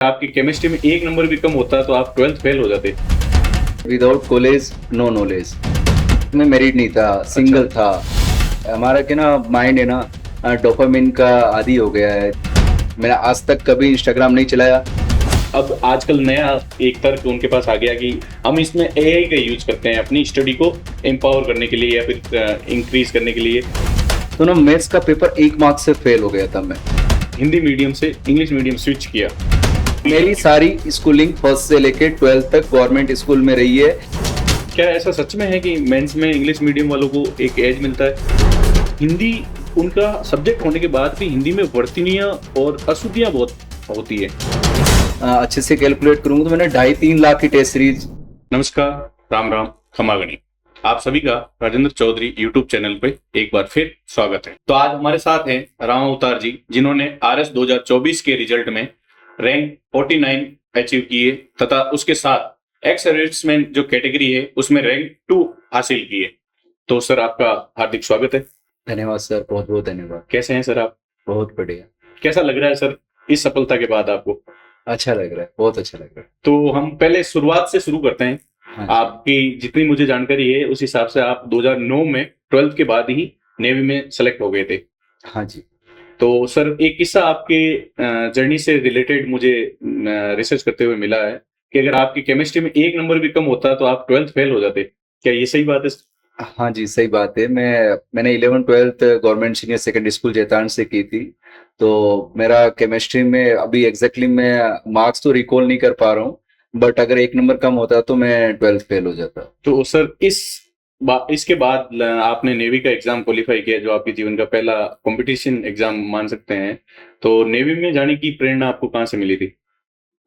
आपकी केमिस्ट्री में एक नंबर भी कम होता तो आप 12th फेल हो जाते। Without college no knowledge. मैं मैरिड नहीं था, सिंगल था। हमारा क्या ना माइंड है ना डोपामिन का आदी हो गया है। मैंने आज तक कभी इंस्टाग्राम नहीं चलाया। अब आजकल नया एक तर्क उनके पास आ गया कि हम इसमें एआई का यूज करते हैं अपनी स्टडी को एम्पावर करने के लिए या फिर इंक्रीज करने के लिए। तो ना मैथ्स का पेपर 1 मार्क्स से फेल हो गया था मैं। हिंदी मीडियम से इंग्लिश मीडियम स्विच किया। मेरी सारी स्कूलिंग फर्स्ट से लेके 12th तक गवर्नमेंट स्कूल में रही है। क्या ऐसा सच में है कि मेंस में इंग्लिश मीडियम वालों को एक एज मिलता है? हिंदी उनका सब्जेक्ट होने के बाद भी हिंदी में वर्तनियां और अशुद्धियां बहुत होती है। अच्छे से कैलकुलेट करूंगा तो मैंने 2.5-3 लाख की टेस्ट सीरीज। नमस्कार, राम राम, खमागणी। आप सभी का राजेंद्र चौधरी यूट्यूब चैनल पे एक बार फिर स्वागत है। तो आज हमारे साथ हैं राम अवतार जी, जिन्होंने आरएस 2024 के रिजल्ट में रैंक 49 अचीव किए तथा उसके साथ एक्स सर्विसमैन जो कैटेगरी है उसमें रैंक 2 हासिल किए। तो सर आपका हार्दिक स्वागत है। धन्यवाद सर, बहुत बहुत धन्यवाद। कैसे हैं सर आप? बहुत बढ़िया। कैसा लग रहा है सर इस सफलता के बाद आपको? अच्छा लग रहा है, बहुत अच्छा लग रहा है। तो हम पहले शुरुआत से शुरू करते हैं। हाँ जी। आपकी जितनी मुझे जानकारी है उस हिसाब से आप 2009 में 12th के बाद ही नेवी में सेलेक्ट हो गए थे। हाँ जी। तो सर एक किस्सा आपके जर्नी से रिलेटेड मुझे रिसर्च करते हुए मिला है कि अगर आपकी केमिस्ट्री में एक नंबर भी कम होता तो आप 12th फेल हो जाते। क्या ये सही बात है? हाँ जी, सही बात है। मैंने 11th-12th government senior secondary school Jaitan से की थी। तो मेरा केमिस्ट्री में अभी एग्जैक्टली मैं मार्क्स तो रिकॉल नहीं कर पा रहा हूँ, बट अगर 1 नंबर कम होता तो मैं 12th फेल हो जाता। तो सर इसके बाद आपने नेवी का एग्जाम क्वालिफाई किया, जो आपके जीवन का पहला कंपटीशन एग्जाम मान सकते हैं। तो नेवी में जाने की प्रेरणा आपको कहाँ से मिली थी?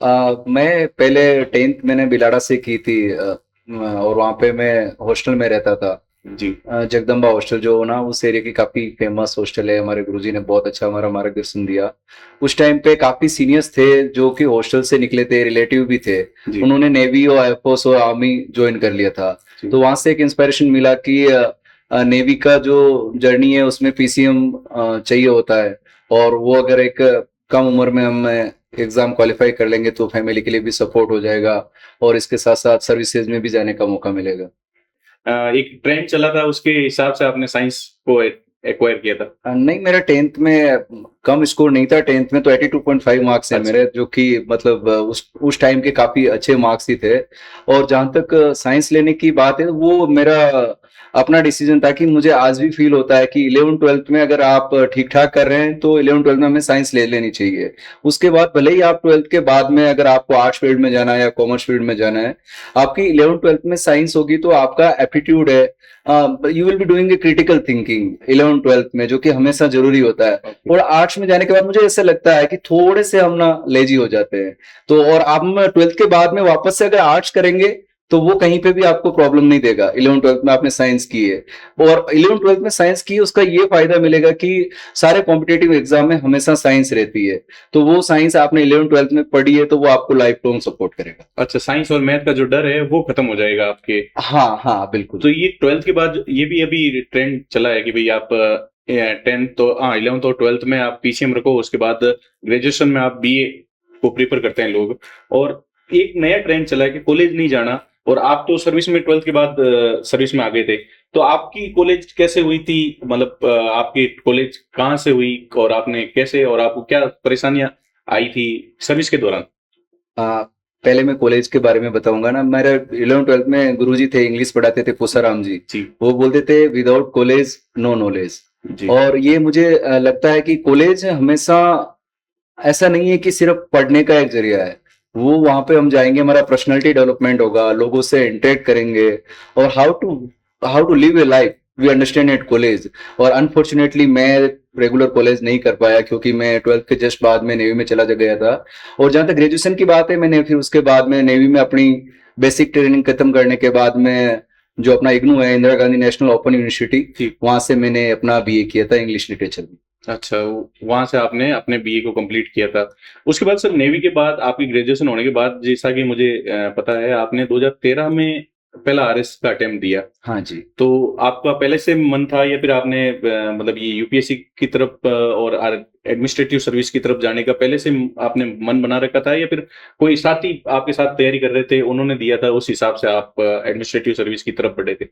मैं पहले 10th मैंने बिलाड़ा से की थी, और वहाँ पे मैं हॉस्टल में रहता था। जी। जगदम्बा हॉस्टल जो ना उस एरिया की काफी फेमस हॉस्टल है। हमारे गुरुजी ने बहुत अच्छा हमारा मार्गदर्शन दिया। उस टाइम पे काफी सीनियर्स थे जो कि हॉस्टल से निकले थे, रिलेटिव भी थे। जी। उन्होंने नेवी और एयरफोर्स और आर्मी ज्वाइन कर लिया था। जी। तो वहां से एक इंस्पिरेशन मिला कि नेवी का जो जर्नी है उसमें पीसीएम चाहिए होता है, और वो अगर एक कम उम्र में हम एग्जाम क्वालिफाई कर लेंगे तो फैमिली के लिए भी सपोर्ट हो जाएगा और इसके साथ साथ सर्विसेज में भी जाने का मौका मिलेगा। एक ट्रेंड चला था उसके हिसाब से आपने साइंस को एक्वायर किया था? नहीं, मेरा 10th में कम स्कोर नहीं था। 10th में तो 82.5 मार्क्स है अच्छा। मेरे, जो कि मतलब उस टाइम के काफी अच्छे मार्क्स ही थे। और जहां तक साइंस लेने की बात है, वो मेरा अपना डिसीजन था कि मुझे आज भी फील होता है कि 11th-12th में अगर आप ठीक ठाक कर रहे हैं तो 11th-12th में हमें साइंस ले लेनी चाहिए। उसके बाद भले ही आप 12th के बाद में अगर आपको आर्ट्स फील्ड में जाना है या कॉमर्स फील्ड में जाना है, आपकी 11th-12th में साइंस होगी तो आपका एप्टीट्यूड है, you will be doing a critical thinking 11th-12th में, जो कि हमेशा जरूरी होता है। और आर्ट्स में जाने के बाद मुझे ऐसा लगता है कि थोड़े से हम ना लेजी हो जाते हैं। तो और आप 12th के बाद में वापस से अगर आर्ट्स करेंगे तो वो कहीं पे भी आपको प्रॉब्लम नहीं देगा। 11th-12th में आपने साइंस की है, और 11th-12th में साइंस की, उसका ये फायदा मिलेगा कि सारे कॉम्पिटेटिव एग्जाम में हमेशा साइंस रहती है। तो वो साइंस आपने 11th-12th में पढ़ी है तो वो आपको लाइफ लॉन्ग सपोर्ट करेगा। अच्छा, साइंस और मैथ का जो डर है वो खत्म हो जाएगा आपके। हाँ हाँ, बिल्कुल। तो ये 12th के बाद ये भी अभी ट्रेंड चला है कि भाई आप 10th तो 11th और 12th में आप पीसीएम रखो, उसके बाद ग्रेजुएशन में आप बीए को प्रीफर करते हैं लोग। और एक नया ट्रेंड चला है कि कॉलेज नहीं जाना, और आप तो सर्विस में 12th के बाद सर्विस में आ गए थे। तो आपकी कॉलेज कैसे हुई थी? मतलब आपकी कॉलेज कहाँ से हुई और आपने कैसे, और आपको क्या परेशानियां आई थी सर्विस के दौरान? पहले मैं कॉलेज के बारे में बताऊंगा ना। मेरे 11th-12th में गुरुजी थे, इंग्लिश पढ़ाते थे, पुसाराम जी। जी। वो बोलते थे विदाउट कॉलेज नो नॉलेज। जी। और ये मुझे लगता है कि कॉलेज हमेशा ऐसा नहीं है कि सिर्फ पढ़ने का एक जरिया है। वो वहां पे हम जाएंगे, हमारा पर्सनालिटी डेवलपमेंट होगा, लोगों से इंटरेक्ट करेंगे, और how to live a life we understand at college. और अनफॉर्चुनेटली मैं रेगुलर कॉलेज नहीं कर पाया, क्योंकि मैं 12th के जस्ट बाद में नेवी में चला गया था। और जहां तक ग्रेजुएशन की बात है, मैंने फिर उसके बाद में नेवी में अपनी बेसिक ट्रेनिंग खत्म करने के बाद में जो अपना इग्नू है, Indira Gandhi national open university, वहां से मैंने अपना बीए किया था इंग्लिश लिटरेचर में। अच्छा, वहां से आपने अपने बीए को कंप्लीट किया था। उसके बाद सर नेवी के बाद आपकी ग्रेजुएशन होने के बाद, जैसा कि मुझे पता है, आपने 2013 में पहला आरएस का अटेम्प्ट दिया, हाँ जी। तो आपका पहले से मन था या फिर आपने मतलब ये यूपीएससी की तरफ और एडमिनिस्ट्रेटिव सर्विस की तरफ जाने का पहले से आपने मन बना रखा था, या फिर कोई साथी आपके साथ तैयारी कर रहे थे, उन्होंने दिया था, उस हिसाब से आप एडमिनिस्ट्रेटिव सर्विस की तरफ बढ़े थे?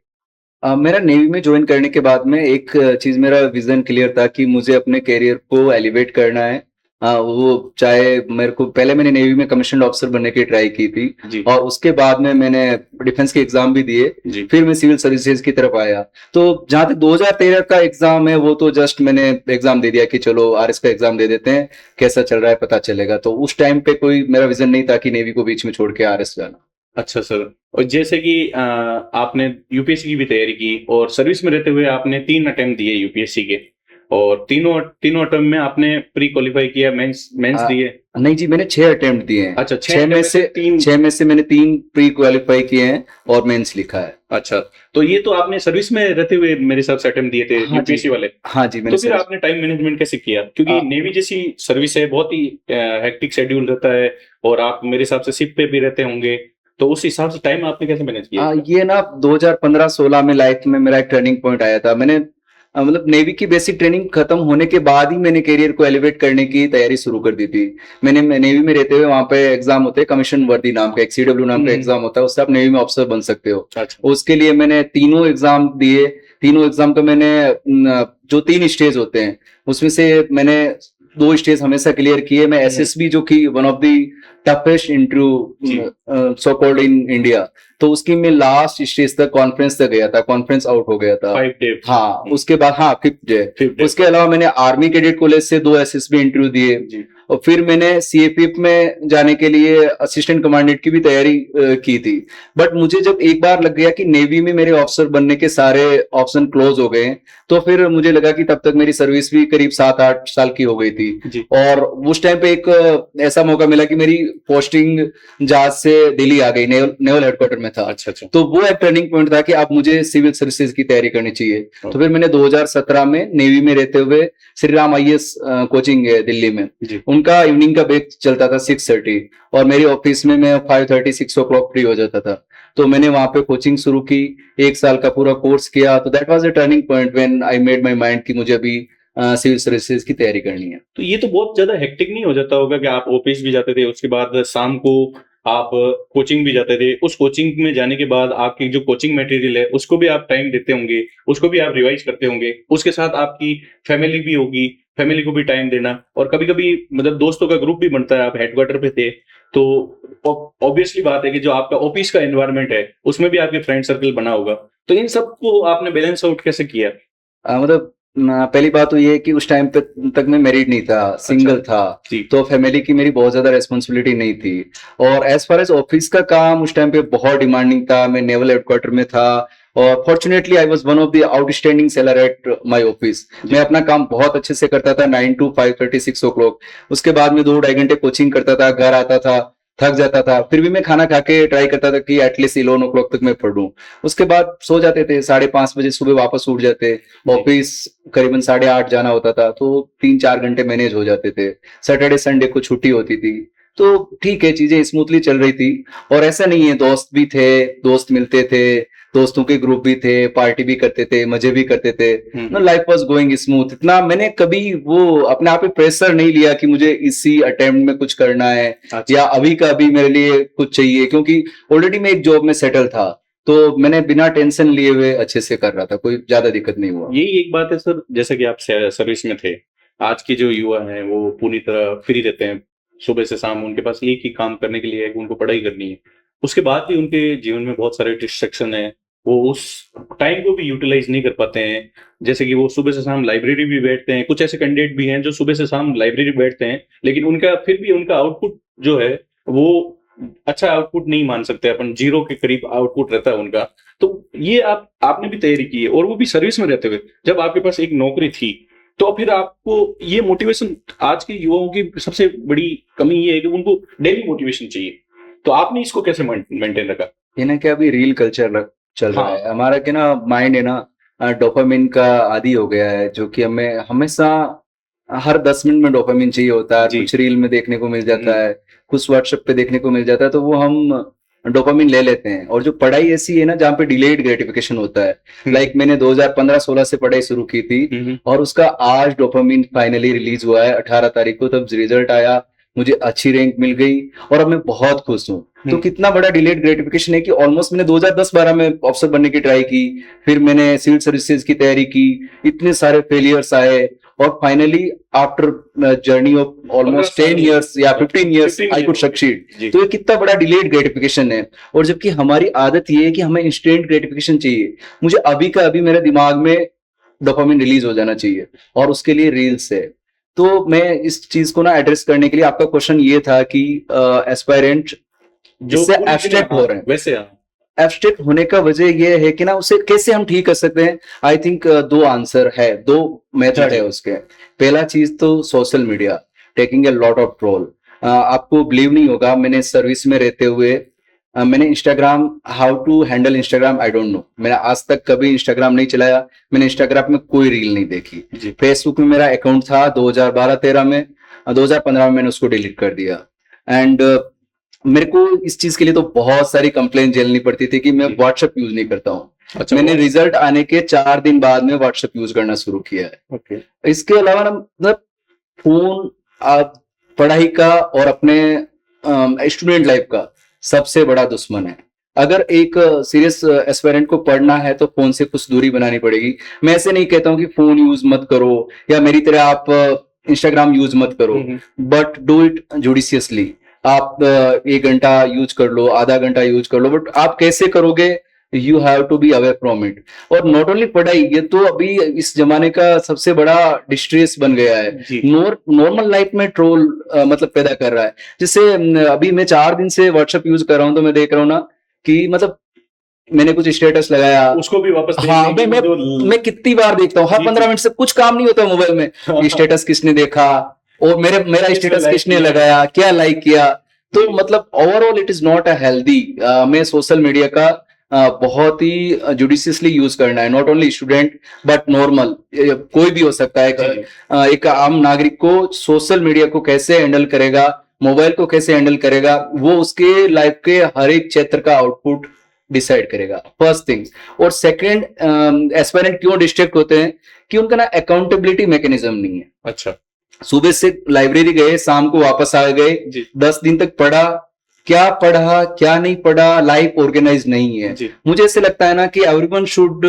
मेरा नेवी में ज्वाइन करने के बाद में एक चीज, मेरा विजन क्लियर था कि मुझे अपने करियर को एलिवेट करना है। वो चाहे मेरे को, पहले मैंने नेवी में कमीशन ऑफिसर बनने की ट्राई की थी, जी और उसके बाद में मैंने डिफेंस के एग्जाम भी दिए, जी। फिर मैं सिविल सर्विसेज की तरफ आया। तो जहां तक 2013 का एग्जाम है, वो तो जस्ट मैंने एग्जाम दे दिया कि चलो आरएस का एग्जाम दे देते हैं, कैसा चल रहा है पता चलेगा। तो उस टाइम पे कोई मेरा विजन नहीं था कि नेवी को बीच में छोड़ के आरएस जाना। अच्छा सर, और जैसे कि आपने यूपीएससी की भी तैयारी की और सर्विस में रहते हुए आपने 3 अटेम्प्ट दिए यूपीएससी के, और तीनों तीनों अटेम्प्ट में आपने प्री क्वालिफाई किया, मेंस मेंस आ, दिए? नहीं जी, मैंने 6 अटेम्प्ट दिए हैं। अच्छा, 6 छह में अटेम्प्ट में से से 3? 6 में से मैंने 3 प्री क्वालिफाई किए हैं और मेंस लिखा है। अच्छा, तो ये तो आपने सर्विस में रहते हुए मेरे हिसाब से अटेम्प्ट दिए थे हाँ जी। यूपीएससी वाले। हाँ जी, मैंने तो फिर आपने टाइम मैनेजमेंट कैसे किया? क्योंकि आ, नेवी जैसी सर्विस है, बहुत ही हेक्टिक शेड्यूल रहता है, और आप मेरे हिसाब से शिप पे भी रहते होंगे, तो उस हिसाब से टाइम आपने कैसे मैनेज किया? ये ना 2015-16 में लाइफ में मेरा एक टर्निंग पॉइंट आया था। मैंने मतलब नेवी की बेसिक ट्रेनिंग खत्म होने के बाद ही मैंने करियर को एलिवेट करने की तैयारी शुरू कर दी थी। मैंने नेवी में रहते हुए, वहां पे एग्जाम होते हैं कमीशन वर्दी नाम का, एक सीडब्ल्यू नाम का एग्जाम होता है, उससे आप नेवी में ऑफिसर बन सकते हो। अच्छा उसके लिए मैंने तीनों एग्जाम दिए। तीनों एग्जाम तो मैंने जो 3 स्टेज होते हैं उसमें से मैंने 2 स्टेज हमेशा क्लियर किए। मैं एसएसबी, जो कि one of the toughest interview so called in India, तो उसकी मैं लास्ट स्टेज तक, कॉन्फ्रेंस तक गया था, कॉन्फ्रेंस आउट हो गया था। 5 डे। हाँ, उसके बाद, हाँ, 5th डे। 5th day. उसके अलावा मैंने आर्मी कैडेट कॉलेज से 2 एसएसबी इंटरव्यू दिए, जी और फिर मैंने सीएपीएफ में जाने के लिए असिस्टेंट कमांडेंट की भी तैयारी की थी। बट मुझे जब एक बार लग गया कि नेवी में मेरे ऑफिसर बनने के सारे ऑप्शन क्लोज हो गए, तो फिर मुझे लगा कि तब तक मेरी सर्विस भी करीब 7-8 साल की हो गई थी। जी। और उस टाइम पे एक ऐसा मौका मिला कि मेरी पोस्टिंग जहाज से दिल्ली आ गई, नेवल हेडक्वार्टर में था। अच्छा अच्छा। तो वो एक टर्निंग पॉइंट था कि अब मुझे सिविल सर्विसेज की तैयारी करनी चाहिए। तो फिर मैंने 2017 में नेवी में रहते हुए श्री राम आईएएस कोचिंग है दिल्ली में, जी उनका इवनिंग का बैच चलता था 6:30, और मेरी ऑफिस में मैं 5:30 6 ओ क्लॉक फ्री हो जाता था। तो मैंने वहां पे कोचिंग शुरू की, 1 साल का पूरा कोर्स किया। तो that was a turning point when I made my mind कि मुझे अभी सिविल सर्विसेज की तैयारी करनी है। तो ये तो बहुत ज्यादा हेक्टिक नहीं हो जाता होगा कि आप ऑफिस भी जाते थे, उसके बाद शाम को आप कोचिंग भी जाते थे, उस कोचिंग में जाने के बाद आपकी जो कोचिंग मटेरियल है उसको भी आप टाइम देते होंगे, उसको भी आप रिवाइज करते होंगे, उसके साथ आपकी फैमिली भी होगी, फैमिली को भी टाइम देना, और कभी कभी मतलब दोस्तों का ग्रुप भी बनता है, आप हेडक्वार्टर पे थे, तो ऑब्वियसली बात है कि जो आपका ऑफिस का एनवायरनमेंट है उसमें भी आपके फ्रेंड सर्कल बना होगा, तो इन सबको आपने बैलेंस आउट कैसे किया? मतलब पहली बात तो ये है कि उस टाइम पे तक मैं मैरिड नहीं था, सिंगल था। जी तो फैमिली की मेरी बहुत ज्यादा रेस्पॉन्सिबिलिटी नहीं थी। और एज फार एज ऑफिस का काम, उस टाइम पे बहुत डिमांडिंग था। मैं नेवल हेडक्वार्टर में था, और fortunately I was one of the outstanding seller at my office. मैं अपना काम बहुत अच्छे से करता था, 9 to 5:30 6 ओ क्लॉक। उसके बाद में 2-2.5 घंटे कोचिंग करता था, घर आता था, थक जाता था, फिर भी मैं खाना खा के ट्राई करता था कि एटलीस्ट 11 ओ क्लॉक तक मैं पढ़ूं। उसके बाद सो जाते थे, 5:30 बजे सुबह वापस उठ जाते। ऑफिस करीबन 8:30 जाना होता था, तो 3-4 घंटे मैनेज हो जाते थे। सैटरडे संडे को छुट्टी होती थी, तो ठीक है, चीजें स्मूथली चल रही थी। और ऐसा नहीं है, दोस्त भी थे, दोस्त मिलते थे, दोस्तों के ग्रुप भी थे, पार्टी भी करते थे, मजे भी करते थे। Life was going smooth. इतना मैंने कभी वो अपने आप पे प्रेशर नहीं लिया कि मुझे इसी अटेम्प्ट में कुछ करना है, अच्छा। या अभी का अभी मेरे लिए कुछ चाहिए, क्योंकि ऑलरेडी मैं एक जॉब में सेटल था। तो मैंने बिना टेंशन लिए हुए अच्छे से कर रहा था, कोई ज्यादा दिक्कत नहीं हुआ। यही एक बात है सर, जैसे कि आप सर्विस में थे, आज के जो युवा हैं वो पूरी तरह फ्री रहते हैं, सुबह से शाम उनके पास एक ही काम करने के लिए है कि उनको पढ़ाई करनी है, उसके बाद भी उनके जीवन में बहुत सारे डिस्ट्रैक्शन है, वो उस टाइम को भी यूटिलाइज नहीं कर पाते हैं। जैसे कि वो सुबह से शाम लाइब्रेरी भी बैठते हैं, कुछ ऐसे कैंडिडेट भी हैं जो सुबह से शाम लाइब्रेरी बैठते हैं, लेकिन उनका फिर भी उनका आउटपुट जो है वो अच्छा आउटपुट नहीं मान सकते अपन, जीरो के करीब आउटपुट रहता है उनका। तो ये आपने भी तैयारी की है, और वो भी सर्विस में रहते हुए, जब आपके पास एक नौकरी थी, तो फिर आपको ये मोटिवेशन, आज के युवाओं की सबसे बड़ी कमी ये है कि उनको डेली मोटिवेशन चाहिए, तो आपने इसको कैसे मेंटेन रखा? ये ना क्या, अभी रील कल्चर चल रहा हाँ है हमारा, कि ना माइंड है ना डोपामिन का आदी हो गया है, जो कि हमें हमेशा हर 10 मिनट में डोपामिन चाहिए होता है। जी कुछ रील में देखने को मिल जाता है, कुछ व्हाट्सएप पे देखने को मिल जाता है, तो वो हम डोपामिन ले लेते हैं। और जो पढ़ाई ऐसी है ना जहाँ पे डिलेड ग्रेटिफिकेशन होता है, लाइक मैंने 2015-16 से पढ़ाई शुरू की थी और उसका आज डोपामिन फाइनली रिलीज हुआ है 18 तारीख को, तब रिजल्ट आया, मुझे अच्छी रैंक मिल गई और अब मैं बहुत खुश हूँ। तो कितना बड़ा डिलेड ग्रेटिफिकेशन है कि ऑलमोस्ट मैंने 2010-12 में ऑफिसर बनने की ट्राई की, फिर मैंने सिविल सर्विसेज की तैयारी की, इतने सारे फेलियर्स आए और finally after journey of almost 10 years या 15 इयर्स आई कुड सक्सीड। तो ये कितना बड़ा डिलेड ग्रेटिफिकेशन है। और जबकि हमारी आदत ये है कि हमें इंस्टेंट ग्रेटिफिकेशन चाहिए, मुझे अभी का अभी मेरे दिमाग में डोपामिन रिलीज हो जाना चाहिए और उसके लिए रील्स है। तो मैं इस चीज को ना एड्रेस करने के लिए, आपका क्वेश्चन ये था कि एस्पायरेंट जिससे एब्स्ट्रैक्ट हो रहे हैं, वैसे एब्स्ट्रैक्ट होने का वजह ये है कि ना उसे कैसे हम ठीक कर सकते हैं। आई थिंक दो आंसर है, दो मेथड है उसके। पहला चीज तो social media taking a lot of troll. आपको बिलीव नहीं होगा, मैंने सर्विस में रहते हुए मैंने Instagram, how to handle Instagram I don't know, मैंने आज तक कभी इंस्टाग्राम नहीं चलाया, मैंने इंस्टाग्राम में कोई रील नहीं देखी। फेसबुक में मेरा अकाउंट था 2012-13 में, 2015 में मैंने उसको डिलीट कर दिया। एंड मेरे को इस चीज के लिए तो बहुत सारी कंप्लेंट झेलनी पड़ती थी कि मैं व्हाट्सएप यूज नहीं करता हूँ। अच्छा, मैंने रिजल्ट आने के 4 दिन बाद में व्हाट्सएप यूज करना शुरू किया है। इसके अलावा ना मतलब फोन पढ़ाई का और अपने स्टूडेंट लाइफ का सबसे बड़ा दुश्मन है। अगर एक सीरियस एस्पायरेंट को पढ़ना है तो फोन से कुछ दूरी बनानी पड़ेगी। मैं ऐसे नहीं कहता हूँ कि फोन यूज मत करो या मेरी तरह आप इंस्टाग्राम यूज मत करो, बट डू इट जुडिशियसली। आप 1 घंटा यूज कर लो, आधा घंटा यूज कर लो, बट आप कैसे करोगे, you have to be aware from it. और नॉट ओनली पढ़ाई, ये तो अभी इस जमाने का सबसे बड़ा डिस्ट्रेस बन गया है। नॉर्मल लाइफ में ट्रोल मतलब पैदा कर रहा है। जैसे अभी मैं 4 दिन से व्हाट्सएप यूज कर रहा हूँ तो मैं देख रहा हूँ ना कि मतलब मैंने कुछ स्टेटस लगाया, उसको भी वापस मैं कितनी बार देखता हूँ, हर 15 मिनट से कुछ काम नहीं होता मोबाइल में, स्टेटस किसने देखा और मेरा स्टेटस किसने लगाया, क्या लाइक किया। तो मतलब overall it is not a healthy. मैं सोशल मीडिया का बहुत ही जुडिशियसली यूज करना है, not only student but normal कोई भी हो सकता है। एक आम नागरिक को सोशल मीडिया को कैसे हैंडल करेगा, मोबाइल को कैसे हैंडल करेगा, वो उसके लाइफ के हर एक क्षेत्र का आउटपुट डिसाइड करेगा, फर्स्ट थिंग। और सेकंड, एस्पायरेंट क्यों डिस्ट्रैक्ट होते हैं कि उनका ना अकाउंटेबिलिटी मैकेनिज्म नहीं है। अच्छा, सुबह से लाइब्रेरी गए, शाम को वापस आ गए, 10 दिन तक पढ़ा, क्या पढ़ा क्या नहीं पढ़ा, लाइफ ऑर्गेनाइज नहीं है। मुझे ऐसे लगता है ना कि everyone should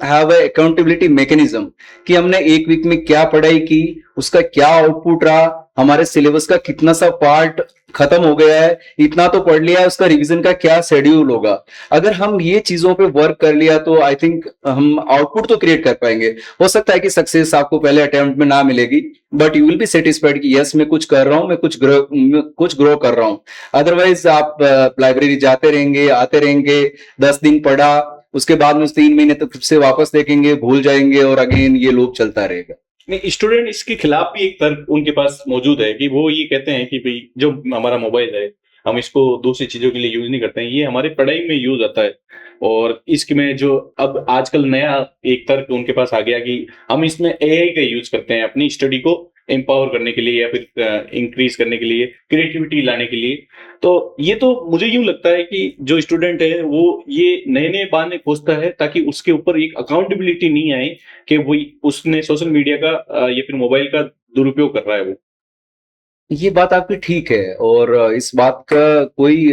have a accountability mechanism कि हमने एक वीक में क्या पढ़ाई की, उसका क्या आउटपुट रहा, हमारे सिलेबस का कितना सा पार्ट खत्म हो गया है, इतना तो पढ़ लिया, उसका रिवीजन का क्या शेड्यूल होगा। अगर हम ये चीजों पे वर्क कर लिया तो आई थिंक हम आउटपुट तो क्रिएट कर पाएंगे। हो सकता है कि सक्सेस आपको पहले अटेम्प्ट में ना मिलेगी, but you will be satisfied कि यस मैं कुछ कर रहा हूं, मैं कुछ ग्रो कर रहा हूं। अदरवाइज आप लाइब्रेरी जाते रहेंगे, आते रहेंगे, 10 दिन पढ़ा, उसके बाद में 3 महीने तक फिर से वापस देखेंगे, भूल जाएंगे और अगेन ये लूप चलता रहेगा। नहीं, स्टूडेंट इसके खिलाफ भी एक तर्क उनके पास मौजूद है कि वो ये कहते हैं कि भाई जो हमारा मोबाइल है हम इसको दूसरी चीजों के लिए यूज नहीं करते हैं, ये हमारे पढ़ाई में यूज आता है। और इसमें जो अब आजकल नया एक तर्क उनके पास आ गया कि हम इसमें एआई का यूज करते हैं अपनी स्टडी को एम्पावर करने के लिए या फिर इंक्रीज करने के लिए, क्रिएटिविटी लाने के लिए। तो ये तो मुझे यूं लगता है कि जो स्टूडेंट है वो ये नए नए बहाने खोजता है ताकि उसके ऊपर एक अकाउंटेबिलिटी नहीं आए कि वो उसने सोशल मीडिया का या फिर मोबाइल का दुरुपयोग कर रहा है। वो ये बात आपकी ठीक है और इस बात का कोई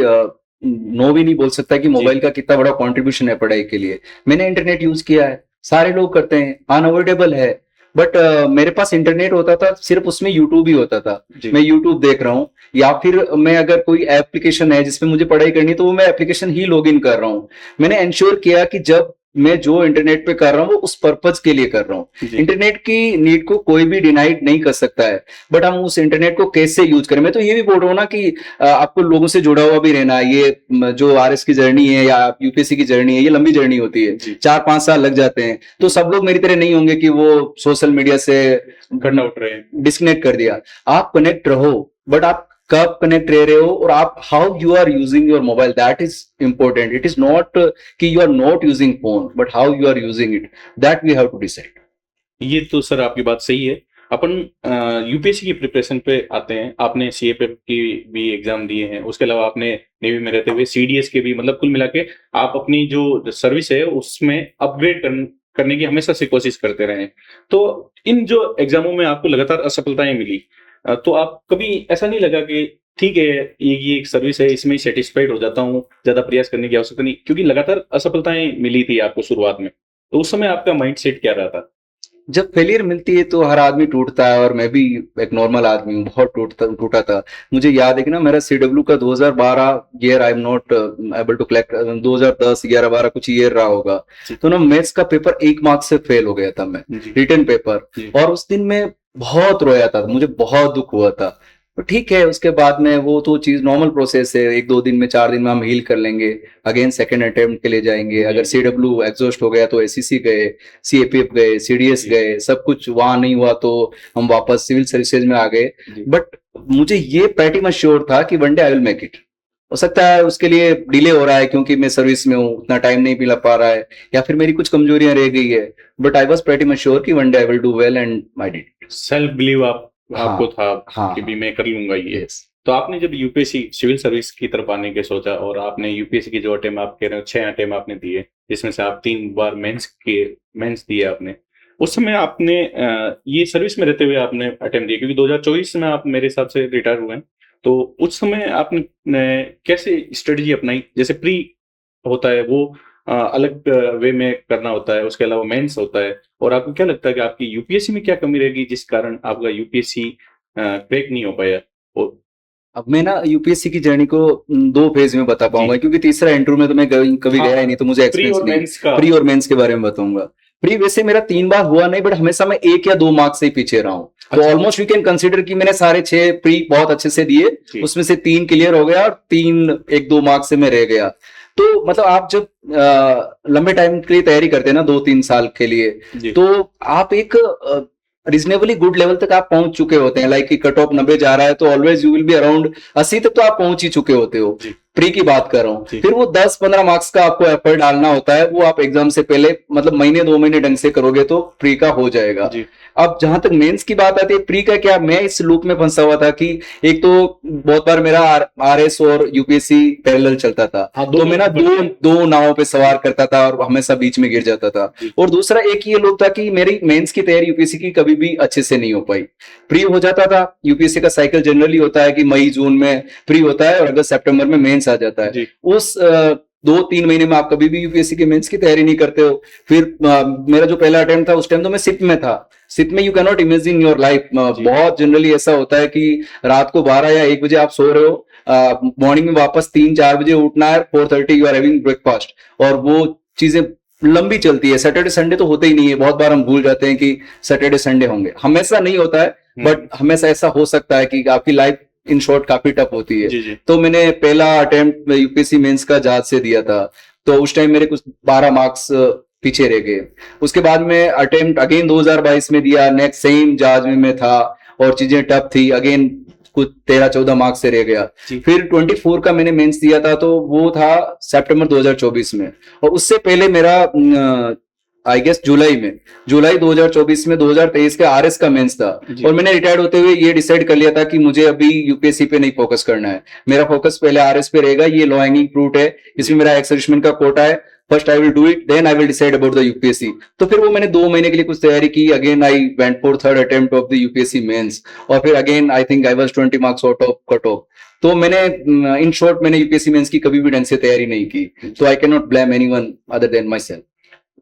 नो भी नहीं बोल सकता कि मोबाइल का कितना बड़ा कंट्रीब्यूशन है पढ़ाई के लिए। मैंने इंटरनेट यूज किया है, सारे लोग करते हैं, अनअवॉइडेबल है। बट मेरे पास इंटरनेट होता था, सिर्फ उसमें यूट्यूब ही होता था, मैं यूट्यूब देख रहा हूँ, या फिर मैं अगर कोई एप्लीकेशन है जिसमें मुझे पढ़ाई करनी है तो वो मैं एप्लीकेशन ही लॉगिन कर रहा हूँ। मैंने इंश्योर किया कि जब मैं जो इंटरनेट पे कर रहा हूँ वो उस पर्पज के लिए कर रहा हूँ। इंटरनेट की नीड को कोई भी डिनाइड नहीं कर सकता है, बट हम उस इंटरनेट को कैसे यूज करें। मैं तो ये भी बोल रहा हूँ ना कि आपको लोगों से जुड़ा हुआ भी रहना है। ये जो आरएस की जर्नी है या यूपीएससी की जर्नी है, ये लंबी जर्नी होती है, 4-5 साल लग जाते हैं। तो सब लोग मेरी तरह नहीं होंगे कि वो सोशल मीडिया से करना उठ रहे हैं, डिस्कनेक्ट कर दिया। आप कनेक्ट रहो, बट आप कब कनेक्ट रह रहे हो और आप how you are using your mobile, that is important. It is not कि you are not using phone, but how you are using it, that we have to decide. ये तो सर आपकी बात सही है। अपन यूपीएससी की प्रिपरेशन पे आते हैं। आपने सीएपीएफ की भी एग्जाम दिए हैं, उसके अलावा आपने नेवी में रहते हुए सीडीएस के भी, मतलब कुल मिला के आप अपनी जो सर्विस है उसमें अपग्रेड करने की हमेशा से कोशिश करते रहे हैं। तो इन जो एग्जामों में आपको लगातार असफलताएं मिली, तो आप कभी ऐसा नहीं लगा कि ठीक है, ये एक सर्विस है, इसमें सेटिस्फाइड हो जाता हूँ, ज्यादा प्रयास करने की आवश्यकता नहीं, क्योंकि लगातार असफलताएं मिली थी आपको शुरुआत में, तो उस समय आपका माइंड सेट क्या रहा था? जब फेलियर मिलती है तो हर आदमी टूटता है, और मैं भी एक नॉर्मल आदमी हूँ, बहुत टूटा था। मुझे याद है कि ना, मेरा सीडब्ल्यू का 2012 year, I am not able to collect, 2010 11 12 कुछ ईयर रहा होगा। तो ना मैथ्स का पेपर 1 मार्क से फेल हो गया था मैं, रिटन पेपर। और उस दिन मैं बहुत रोया था, मुझे बहुत दुख हुआ था। तो ठीक है, उसके बाद में वो तो चीज नॉर्मल प्रोसेस है, 1-2 दिन में 4 दिन में हम हील कर लेंगे, अगेन सेकंड अटेम्प्ट के लिए जाएंगे। अगर सीडब्ल्यू एग्जॉस्ट हो गया तो एससीसी गए, सीएपीएफ गए, सीडीएस गए, सब कुछ वहां नहीं हुआ तो हम वापस सिविल सर्विसेज में आ गए। बट मुझे ये प्रेटी मच श्योर था कि one day I will make it. हो सकता है उसके लिए डिले हो रहा है क्योंकि मैं सर्विस में हूँ, उतना टाइम नहीं मिल पा रहा है, या फिर मेरी कुछ कमजोरियां रह गई है, but I was pretty much sure कि one day I will do well, and I did. Self believe आपको था हाँ, कि भी मैं कर लूंगा ये। यस। तो आपने जब यूपीएससी सिविल सर्विस की तरफ आने के सोचा, और आपने यूपीएससी की जो अटेम्प्ट आप कह रहे हो 6 अटेम्प्ट आपने दिए, जिसमें से आप 3 बार मेंस दिए आपने, उस समय आपने ये सर्विस में रहते हुए आपने अटेम्प्ट दिए, क्योंकि 2024 में आप मेरे हिसाब से रिटायर हुए हैं। तो उस समय आपने कैसे स्ट्रेटजी अपनाई? जैसे प्री होता है वो अलग वे में करना होता है, उसके अलावा मेंस होता है, और आपको क्या लगता है कि आपकी यूपीएससी में क्या कमी रहेगी जिस कारण आपका यूपीएससी क्रैक नहीं हो पाया? और अब मैं ना यूपीएससी की जर्नी को 2 फेज में बता पाऊंगा, क्योंकि तीसरा इंटरव्यू में तो मैं कभी गया ही नहीं, तो मुझे प्री एक्सपीरियंस और नहीं। मेंस का प्री और मेंस के बारे में बताऊंगा। प्री वैसे मेरा 3 बार हुआ नहीं, बट हमेशा मैं 1 या 2 मार्क्स से ही पीछे रहा हूँ। तो अच्छा। ऑलमोस्ट वी कैन कंसीडर कि मैंने सारे 6 प्री बहुत अच्छे से दिए, जी। उसमें से 3 क्लियर हो गया और 3 1-2 मार्क्स से मैं रह गया। तो मतलब आप जब लंबे टाइम के लिए तैयारी करते हैं ना, 2-3 साल के लिए, जी। तो आप एक रीजनेबली गुड लेवल तक आप पहुंच चुके होते हैं। लाइक कट ऑफ 90 जा रहा है तो always you will be around 80 तक तो आप पहुंच ही चुके होते हो। जी। प्री की बात कर रहा हूँ। जी। फिर वो 10-15 मार्क्स का आपको एफर्ट डालना होता है, वो आप एग्जाम से पहले मतलब महीने 2 महीने ढंग से करोगे तो प्री का हो जाएगा। जी। अब जहां तक मेंस की बात आती है, प्री का क्या, मैं इस लूप में फंसा हुआ था कि एक तो बहुत बार मेरा आरएस और यूपीएससी पैरेलल चलता था। हाँ, तो मैं ना दो नावों पे सवार करता था और हमेशा बीच में गिर जाता था। जी। और दूसरा एक ये लोग था कि मेरी मेंस की तैयारी यूपीएससी की कभी भी अच्छे से नहीं हो पाई। प्री हो जाता था, यूपीएससी का साइकिल जनरली होता है कि मई जून में प्री होता है और अगस्त सितंबर में मेंस आ जाता है। जी। उस 2-3 महीने में आप कभी भी यूपीएससी के मेंस की तैयारी नहीं करते हो। फिर मेरा जो पहला अटेम्प्ट था उस टाइम तो मैं सिप में था। सिप में you can not imagine your life. बहुत जनरली ऐसा होता है कि रात को 12 या 1 बजे आप सो रहे हो, मॉर्निंग में वापस 3-4 बजे उठना है, 4:30 यू आर हैविंग ब्रेकफास्ट, और वो चीजें लंबी चलती है। सैटरडे संडे तो होते ही नहीं है, बहुत बार हम भूल जाते हैं कि सैटरडे संडे होंगे, हमेशा नहीं होता है, बट हमेशा ऐसा हो सकता है कि आपकी लाइफ इन शॉर्ट काफी टफ होती है। जी। जी। तो मैंने पहला अटेम्प्ट यूपीएससी मेंस का जहाज से दिया था, तो उस टाइम मेरे कुछ 12 मार्क्स पीछे रह गए। उसके बाद में अटेम्प्ट अगेन 2022 में दिया, नेक्स्ट सेम जहाज में मैं था और चीजें टफ थी, अगेन कुछ 13-14 मार्क्स से रह गया। फिर 24 का मैंने मेंस दिया था, तो वो था सितंबर 2024 में, और उससे पहले मेरा आई गेस जुलाई 2024 में 2023 के आरएस का मेंस था। और मैंने रिटायर्ड होते हुए ये डिसाइड कर लिया था कि मुझे अभी यूपीएससी पे नहीं फोकस करना है, मेरा फोकस पहले आरएस पे रहेगा। ये लो हैंगिंग फ्रूट है, इसमें मेरा एक्स सर्विसमैन का कोटा है, first I will do it, then I will decide about the UPSC. तो फिर वो मैंने 2 महीने के लिए कुछ तैयारी की, again I went for third attempt of the UPSC mains, और फिर again I think I was 20 marks out of cut off. तो मैंने इन शॉर्ट मैंने यूपीएससी मेंस की कभी भी ढंग से तैयारी नहीं की, तो I can not blame anyone other than myself.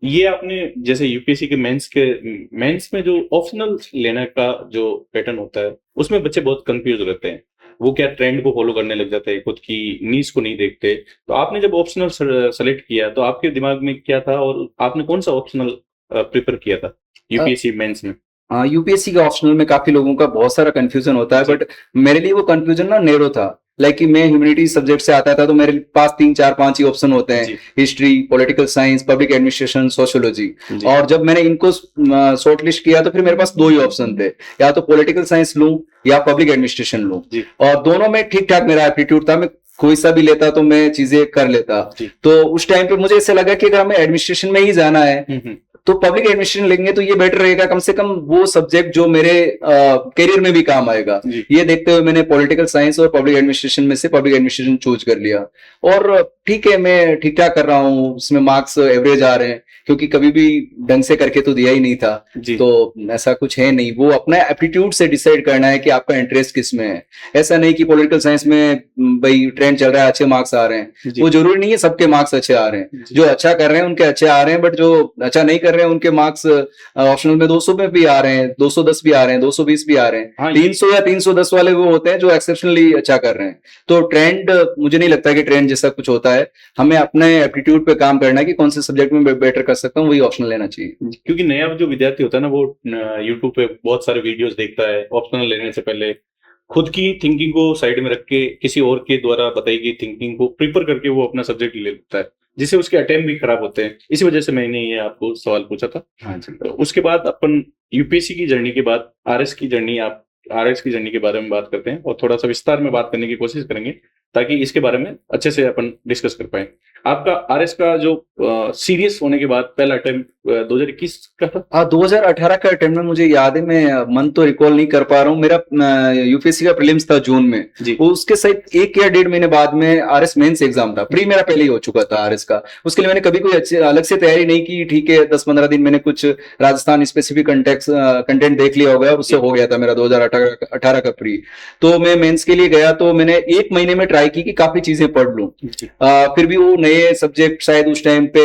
ये आपने जैसे यूपीएससी के मेंस में जो ऑप्शनल लेने का जो पैटर्न होता है, उसमें बच्चे बहुत कंफ्यूज रहते हैं। वो क्या ट्रेंड को फॉलो करने लग जाते हैं, खुद की नीश को नहीं देखते। तो आपने जब ऑप्शनल सेलेक्ट किया तो आपके दिमाग में क्या था, और आपने कौन सा ऑप्शनल प्रिफर किया था यूपीएससी मेंस में? यूपीएससी के ऑप्शनल में काफी लोगों का बहुत सारा कंफ्यूजन होता है, बट मेरे लिए वो कंफ्यूजन ना नैरो था। लाइक कि मैं ह्यूमैनिटी सब्जेक्ट से आता था, तो मेरे पास 3-4-5 ही ऑप्शन होते हैं, history, political science, public administration, sociology. और जब मैंने इनको शॉर्टलिस्ट किया तो फिर मेरे पास 2 ही ऑप्शन थे, या तो पॉलिटिकल साइंस लूं या पब्लिक एडमिनिस्ट्रेशन लूं। और दोनों में ठीक ठाक मेरा एप्टीट्यूड था, मैं कोई सा भी लेता तो मैं चीजें कर लेता। तो उस टाइम पे मुझे ऐसा लगा कि अगर हमें एडमिनिस्ट्रेशन में ही जाना है तो पब्लिक एडमिनिस्ट्रेशन लेंगे तो ये बेटर रहेगा, कम से कम वो सब्जेक्ट जो मेरे करियर में भी काम आएगा। जी ये देखते हुए मैंने पॉलिटिकल साइंस और पब्लिक एडमिनिस्ट्रेशन में से पब्लिक एडमिनिस्ट्रेशन चूज कर लिया। और ठीक है, मैं ठीक ठाक कर रहा हूँ, उसमें मार्क्स एवरेज आ रहे हैं, क्योंकि कभी भी ढंग से करके तो दिया ही नहीं था। जी तो ऐसा कुछ है नहीं, वो अपना एप्टीट्यूड से डिसाइड करना है कि आपका इंटरेस्ट किस में है। ऐसा नहीं कि पॉलिटिकल साइंस में भाई ट्रेंड चल रहा है, अच्छे मार्क्स आ रहे हैं, जी वो जरूरी नहीं है सबके मार्क्स अच्छे आ रहे हैं। जी जो अच्छा कर रहे हैं उनके अच्छे आ रहे हैं, बट जो अच्छा नहीं कर रहे हैं उनके मार्क्स ऑप्शनल में 200 में भी आ रहे हैं, 210 भी आ रहे हैं, 220 भी आ रहे हैं। हाँ ये 300 या 310 वाले वो होते हैं जो एक्सेप्शनली अच्छा कर रहे हैं। तो ट्रेंड, मुझे नहीं लगता कि ट्रेंड जैसा कुछ होता है। हमें अपने एप्टीट्यूड पे काम करना है कि कौन से सब्जेक्ट में बेटर कर सकता हूँ, वही ऑप्शनल लेना चाहिए। क्योंकि नया जो विद्यार्थी होता है ना, वो यूट्यूब पे बहुत सारे वीडियोस देखता है, ऑप्शनल लेने से पहले खुद की थिंकिंग को साइड में रख के किसी और के द्वारा बताई गई थिंकिंग को प्रिपेयर करके वो अपना सब्जेक्ट ले लेता है, जिससे उसके अटेम्प्ट भी खराब होते हैं। इसी वजह से मैंने ये आपको सवाल पूछा था। हाँ जी। तो उसके बाद अपन यूपीएससी की जर्नी के बाद आरएस की जर्नी, आप आरएस की जर्नी के बारे में बात करते हैं और थोड़ा सा विस्तार में बात करने की कोशिश करेंगे, ताकि इसके बारे में अच्छे से अपन डिस्कस कर पाए। आपका आरएस का जो सीरियस होने के बाद पहला अटेम्प्ट 2021 का था। हाँ, 2018 का अटेम्प्ट में मुझे याद है, मैं मंथ तो रिकॉल नहीं कर पा रहा हूँ। मेरा यूपीएससी का प्रीलिम्स था जून में, जी वो उसके साथ 1 या 1.5 महीने बाद में आरएस मेंस एग्जाम था। प्री मेरा पहले ही हो चुका था आरएस का। उसके लिए मैंने कभी कोई अच्छे अलग से तैयारी नहीं की। ठीक है, 10-15 दिन मैंने कुछ राजस्थान स्पेसिफिक कंटेंट देख लिया होगा, उससे हो गया था मेरा 2018 का प्री। तो मैं मेंस के लिए गया, तो मैंने 1 महीने में ट्राई की कि काफी चीजें पढ़ लूं। जी फिर भी वो नए सब्जेक्ट शायद उस टाइम पे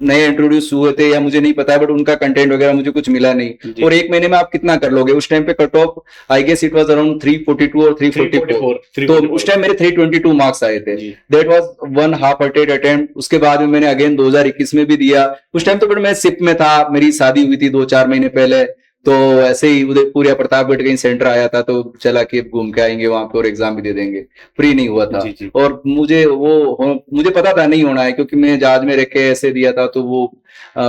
नए इंट्रोड्यूस हुए थे, या मुझे नहीं पता है, बट उनका कंटेंट वगैरह मुझे कुछ मिला नहीं। जी और 1 महीने में आप कितना कर लोगे? उस टाइम पे cut off I guess it was around 342 और 344। तो उस टाइम मेरे 322 मार्क्स आए थे। जी that was one half attempt attempt. उसके बाद में मैंने अगेन 2021 में भी दिया। उस टाइम तो बट मैं सिप में था, मेरी शादी हुई थी 2-4 महीने पहले। तो ऐसे ही उदयपुर या प्रतापगढ़ कहीं सेंटर आया था, तो चला कि घूम के आएंगे वहां पे और एग्जाम भी दे देंगे। फ्री नहीं हुआ था। जी जी और मुझे पता था नहीं होना है, क्योंकि मैं जहाज में रह के ऐसे दिया था, तो वो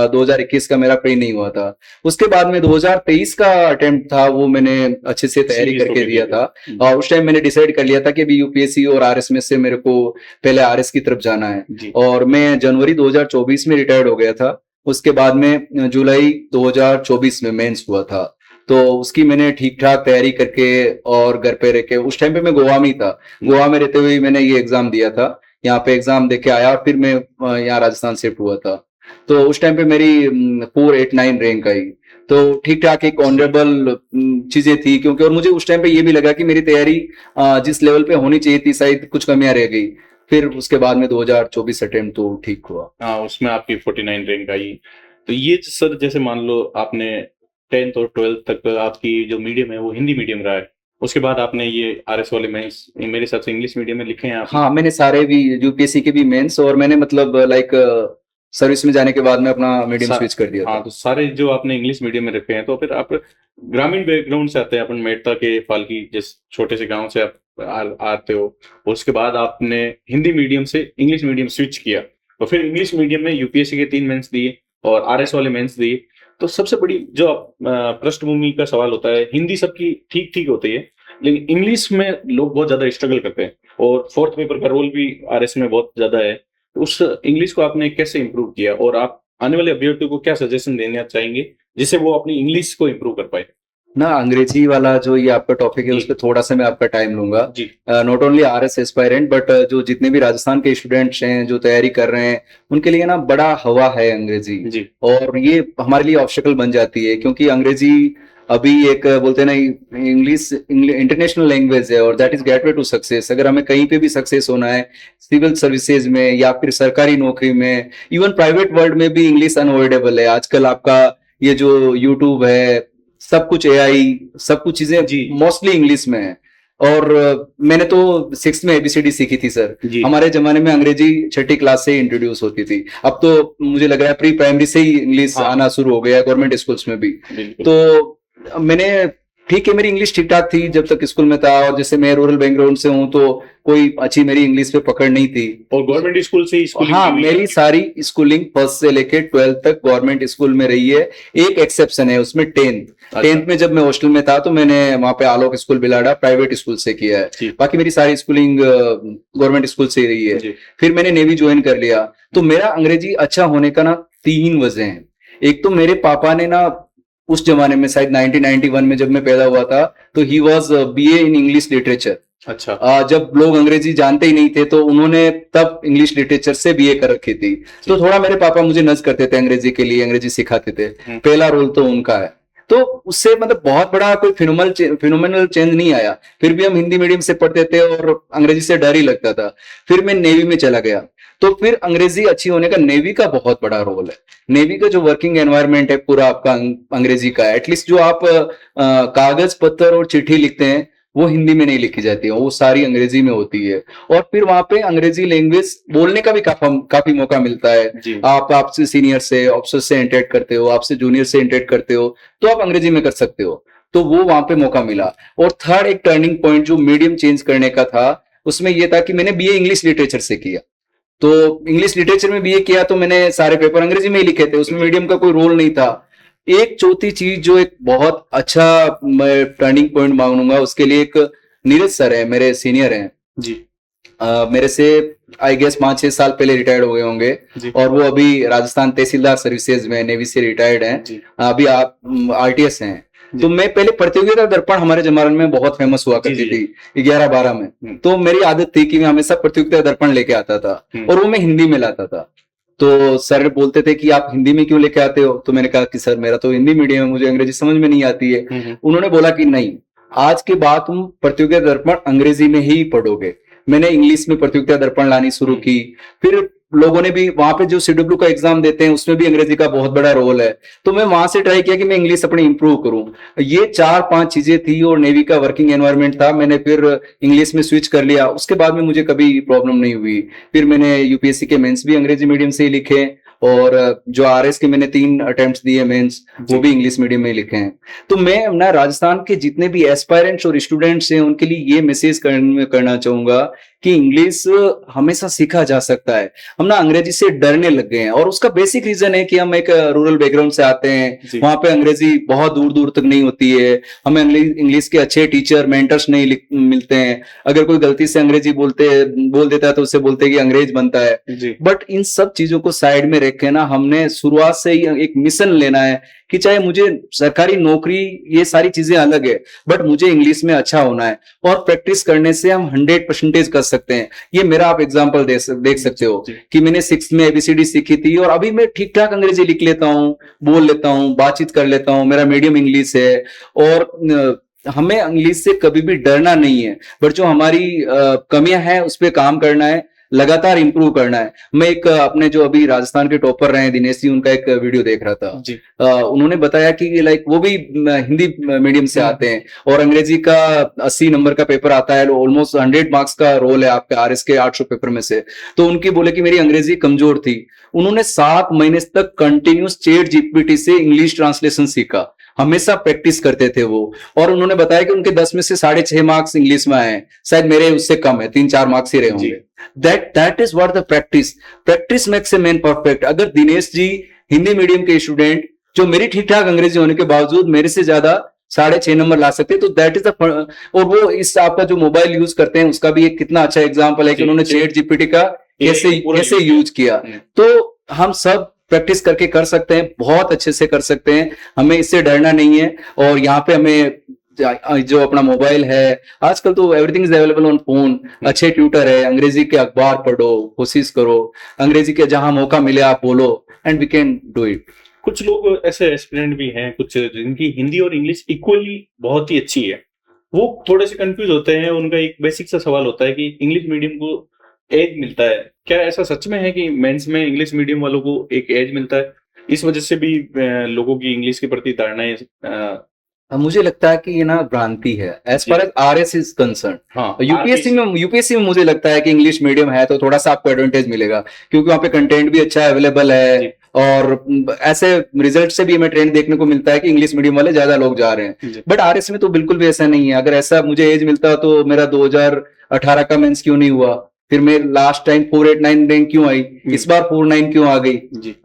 2021 का मेरा फ्री नहीं हुआ था। उसके बाद में 2023 का अटेम्प्ट था, वो मैंने अच्छे से तैयारी सीरियस करके होके दिया दिया। था। और उस टाइम मैंने डिसाइड कर लिया था कि अभी यूपीएससी और आरएस में से मेरे को पहले आरएस की तरफ जाना है। जी और मैं जनवरी 2024 में रिटायर्ड हो गया था। उसके बाद में जुलाई 2024 में मेंस हुआ था। तो उसकी मैंने ठीक ठाक तैयारी करके और घर पे रह के, उस टाइम पे मैं गोवा में ही था, गोवा में रहते हुए मैंने ये एग्जाम दिया था। यहाँ पे एग्जाम देके आया, और फिर मैं यहाँ राजस्थान शिफ्ट हुआ था। तो उस टाइम पे मेरी 489 रैंक आई। तो ठीक ठाक एक ऑनरेबल चीजें थी, क्योंकि और मुझे उस टाइम पे ये भी लगा कि मेरी तैयारी जिस लेवल पे होनी चाहिए थी, शायद कुछ कमियां रह गई। फिर उसके बाद में 2024 अटेम्प्ट तो ठीक हुआ। हाँ, उसमें आपकी 49 रैंक आई। तो ये सर, जैसे मान लो आपने 10th और 12th तक आपकी जो मीडियम है वो हिंदी मीडियम रहा है, उसके बाद आपने ये आरएस वाले मेंस मेरे हिसाब से इंग्लिश मीडियम में लिखे हैं आपने। हाँ, मैंने सारे भी यूपीएससी के भी मेंस, और मैंने मतलब लाइक सर्विस में जाने के बाद में अपना मीडियम स्विच कर दिया हाँ, था। तो सारे जो आपने इंग्लिश मीडियम में रखे हैं, तो फिर आप ग्रामीण बैकग्राउंड से आते हैं, अपन मेड़ता के फाल्की जिस छोटे से गांव से आप आते हो, उसके बाद आपने हिंदी मीडियम से इंग्लिश मीडियम स्विच किया, और फिर इंग्लिश मीडियम में यूपीएससी के 3 मेंस दिए और आरएस वाले मेंस दिए। तो सबसे बड़ी जो पृष्ठभूमि का सवाल होता है, हिंदी सबकी ठीक ठीक होती है, लेकिन इंग्लिश में लोग बहुत ज्यादा स्ट्रगल करते हैं, और 4th पेपर का रोल भी आरएस में बहुत ज्यादा है। तो उस इंग्लिश को आपने कैसे इंप्रूव किया, और आप आने वाले अभ्यर्थियों को क्या सजेशन देना चाहेंगे जिससे वो अपनी इंग्लिश को इंप्रूव कर पाए? ना, अंग्रेजी वाला जो ये आपका टॉपिक है, जी। उस पर थोड़ा सा मैं आपका टाइम लूंगा। जी not only RS aspirant, but जो जितने भी राजस्थान के स्टूडेंट्स हैं जो तैयारी कर रहे हैं, उनके लिए ना बड़ा हवा है अंग्रेजी। जी और ये हमारे लिए ऑब्स्टेकल बन जाती है, क्योंकि अंग्रेजी अभी एक बोलते हैं ना, इंग्लिश इंटरनेशनल लैंग्वेज है, और that is gateway to success. अगर हमें कहीं पे भी सक्सेस होना है, सिविल सर्विसेज में या फिर सरकारी नौकरी में, इवन प्राइवेट वर्ल्ड में भी इंग्लिश अनअवॉइडेबल है। आजकल आपका ये जो यूट्यूब है, सब कुछ एआई, सब कुछ चीजें जी मोस्टली इंग्लिश में है। और मैंने तो 6th में एबीसीडी सीखी थी सर। जी हमारे जमाने में अंग्रेजी 6ठी क्लास से इंट्रोड्यूस होती थी। अब तो मुझे लग रहा है प्री प्राइमरी से ही इंग्लिश हाँ। आना शुरू हो गया है, गवर्नमेंट स्कूल्स में भी। बिल्कुल। तो मैंने, ठीक है, मेरी इंग्लिश ठीक ठाक थी जब तक स्कूल में था, और जैसे मैं रूरल बैकग्राउंड से हूँ, तो कोई अच्छी मेरी इंग्लिश पे पकड़ नहीं थी। और गवर्नमेंट स्कूल से ही स्कूलिंग हाँ, की हुई है? मेरी सारी स्कूलिंग 1st से लेके 12th तक गवर्नमेंट स्कूल में रही है। एक एक्सेप्शन है उसमें, 10th में जब मैं हॉस्टल में था, तो मैंने वहां पे आलोक स्कूल बिलाड़ा प्राइवेट स्कूल से किया है। जी बाकी मेरी सारी स्कूलिंग गवर्नमेंट स्कूल से ही रही है। जी फिर मैंने नेवी ज्वाइन कर लिया। तो मेरा अंग्रेजी अच्छा होने का ना 3 वजह हैं। एक तो मेरे पापा ने ना उस जमाने में शायद 1991 में जब मैं पैदा हुआ था, तो he was BA in English literature. अच्छा। जब लोग अंग्रेजी जानते ही नहीं थे तो उन्होंने तब इंग्लिश लिटरेचर से बीए कर रखी थी। तो थोड़ा मेरे पापा मुझे नज करते थे अंग्रेजी के लिए, अंग्रेजी सिखाते थे। पहला रोल तो उनका है। तो उससे मतलब बहुत बड़ा कोई फिनोमिनल चेंज नहीं आया। फिर भी हम हिंदी मीडियम से पढ़ते थे और अंग्रेजी से डर ही लगता था। फिर मैं नेवी में चला गया, तो फिर अंग्रेजी अच्छी होने का नेवी का बहुत बड़ा रोल है। नेवी का जो वर्किंग एनवायरनमेंट है पूरा आपका अंग्रेजी का है। एटलीस्ट जो आप कागज पत्थर और चिट्ठी लिखते हैं वो हिंदी में नहीं लिखी जाती है, वो सारी अंग्रेजी में होती है। और फिर वहां पे अंग्रेजी लैंग्वेज बोलने का भी काफी मौका मिलता है। आप आपसे सीनियर से ऑफिसर से इंटरेक्ट करते हो, आपसे जूनियर से इंटरेक्ट करते हो, तो आप अंग्रेजी में कर सकते हो। तो वो वहां पे मौका मिला। और थर्ड एक टर्निंग पॉइंट जो मीडियम चेंज करने का था, उसमें ये था कि मैंने बीए इंग्लिश लिटरेचर से किया। तो इंग्लिश लिटरेचर में बीए किया तो मैंने सारे पेपर अंग्रेजी में ही लिखे थे, उसमें मीडियम का कोई रोल नहीं था। एक चौथी चीज जो एक बहुत अच्छा मैं टर्निंग पॉइंट मानूंगा, उसके लिए एक नीरज सर है, मेरे सीनियर हैं जी। मेरे से आई गेस 5-6 साल पहले रिटायर्ड हो गए होंगे। और वो अभी राजस्थान तहसीलदार सर्विसेज में नेवी से रिटायर्ड हैं। अभी आप आरटीएस हैं। तो मैं पहले प्रतियोगिता दर्पण हमारे जमाने में बहुत फेमस हुआ करती थी 11-12 में। तो मेरी आदत थी कि मैं हमेशा प्रतियोगिता दर्पण लेके आता था और वो मैं हिंदी में लाता था। तो सर बोलते थे कि आप हिंदी में क्यों लेके आते हो? तो मैंने कहा कि सर मेरा तो हिंदी मीडियम है, मुझे अंग्रेजी समझ में नहीं आती है। उन्होंने बोला कि नहीं, आज के बाद तुम प्रतियोगिता दर्पण अंग्रेजी में ही पढ़ोगे। मैंने इंग्लिश में प्रतियोगिता दर्पण लानी शुरू की। फिर लोगों ने भी वहां पे जो सीडब्ल्यू का एग्जाम देते हैं उसमें भी अंग्रेजी का बहुत बड़ा रोल है। तो मैं वहां से ट्राई किया कि मैं इंग्लिश अपनी इंप्रूव करूं। ये 4-5 चीजें थी और नेवी का वर्किंग एनवायरनमेंट था। मैंने फिर इंग्लिश में स्विच कर लिया, उसके बाद में मुझे कभी प्रॉब्लम नहीं हुई। फिर मैंने यूपीएससी के मेंस भी अंग्रेजी मीडियम से ही लिखे और जो आरएस के मैंने 3 अटेम्प्ट्स दिए मेंस, वो भी इंग्लिश मीडियम में लिखे हैं। तो मैं ना राजस्थान के जितने भी एस्पायरेंट्स और स्टूडेंट्स हैं उनके लिए ये मैसेज करना चाहूंगा कि इंग्लिश हमेशा सीखा जा सकता है। हम ना अंग्रेजी से डरने लग गए हैं और उसका बेसिक रीजन है कि हम एक रूरल बैकग्राउंड से आते हैं। वहां पे अंग्रेजी बहुत दूर दूर तक नहीं होती है। हमें इंग्लिश के अच्छे टीचर मेंटर्स नहीं मिलते हैं। अगर कोई गलती से अंग्रेजी बोल देता है तो उससे बोलते हैं कि अंग्रेज बनता है। बट इन सब चीजों को साइड में रख के ना हमने शुरुआत से ही एक मिशन लेना है कि चाहे मुझे सरकारी नौकरी, ये सारी चीजें अलग है, बट मुझे इंग्लिश में अच्छा होना है। और प्रैक्टिस करने से हम 100% कर सकते हैं। ये मेरा आप एग्जांपल देख सकते हो कि मैंने 6th में एबीसीडी सीखी थी और अभी मैं ठीक ठाक अंग्रेजी लिख लेता हूँ, बोल लेता हूँ, बातचीत कर लेता हूँ। मेरा मीडियम इंग्लिश है और हमें इंग्लिश से कभी भी डरना नहीं है। बट जो हमारी कमियां हैं उस पर काम करना है, लगातार इंप्रूव करना है। मैं एक अपने जो अभी राजस्थान के टॉपर रहे हैं दिनेश जी, उनका एक वीडियो देख रहा था। उन्होंने बताया कि लाइक वो भी हिंदी मीडियम से आते हैं और अंग्रेजी का 80 नंबर का पेपर आता है, ऑलमोस्ट 100 मार्क्स का रोल है आपके आरएस के 800 पेपर में से। तो उनकी बोले कि मेरी अंग्रेजी कमजोर थी। उन्होंने 7 महीने तक कंटिन्यूस चैट जीपीटी से इंग्लिश ट्रांसलेशन सीखा, हमेशा प्रैक्टिस करते थे वो। और उन्होंने बताया कि उनके 10 में से 6.5 मार्क्स इंग्लिश में आए, शायद मेरे उससे कम है, 3-4 मार्क्स ही रहे होंगे। That is what the practice makes a man perfect. अगर दिनेश जी हिंदी मीडियम के स्टूडेंट जो मेरी ठीक ठाक अंग्रेजी होने के बावजूद मेरे से ज्यादा 6.5 नंबर ला सकते, तो दैट इज द। और वो इस आपका जो मोबाइल यूज करते हैं उसका भी एक कितना अच्छा एग्जाम्पल है कि उन्होंने चैट जीपीटी का कैसे यूज किया। तो हम सब प्रैक्टिस करके कर सकते हैं, बहुत अच्छे से कर सकते हैं। हमें इससे डरना नहीं है। और यहाँ पे हमें जो अपना मोबाइल है, आजकल तो everything is available on phone, अच्छे ट्यूटर है, अंग्रेजी के अखबार पढ़ो, कोशिश करो, अंग्रेजी के जहां मौका मिले आप बोलो, and we can do it. कुछ लोग ऐसे एस्पिरेंट भी हैं, कुछ जिनकी हिंदी और इंग्लिश इक्वली बहुत ही अच्छी है, वो थोड़े से कंफ्यूज होते हैं। उनका एक बेसिक सा सवाल होता है कि इंग्लिश मीडियम को एज मिलता है, क्या ऐसा सच में है कि मेंस में इंग्लिश मीडियम वालों को एक एज मिलता है? इस वजह से भी लोगों की इंग्लिश के प्रति धारणाएं मुझे लगता है कि ये ना भ्रांति है as far as RS is concern. UPSC में मुझे लगता है कि इंग्लिश मीडियम है तो थोड़ा सा आपको एडवांटेज मिलेगा, क्योंकि वहाँ पे कंटेंट भी अच्छा अवेलेबल है। और ऐसे रिजल्ट से भी हमें ट्रेंड देखने को मिलता है कि इंग्लिश मीडियम वाले ज्यादा लोग जा रहे हैं। बट आरएस में तो बिल्कुल भी ऐसा नहीं है। अगर ऐसा मुझे एज मिलता तो मेरा 2018 का मेंस क्यों नहीं हुआ, फिर मैं लास्ट टाइम 489 रैंक क्यों आई, इस बार 49 क्यों आ गई।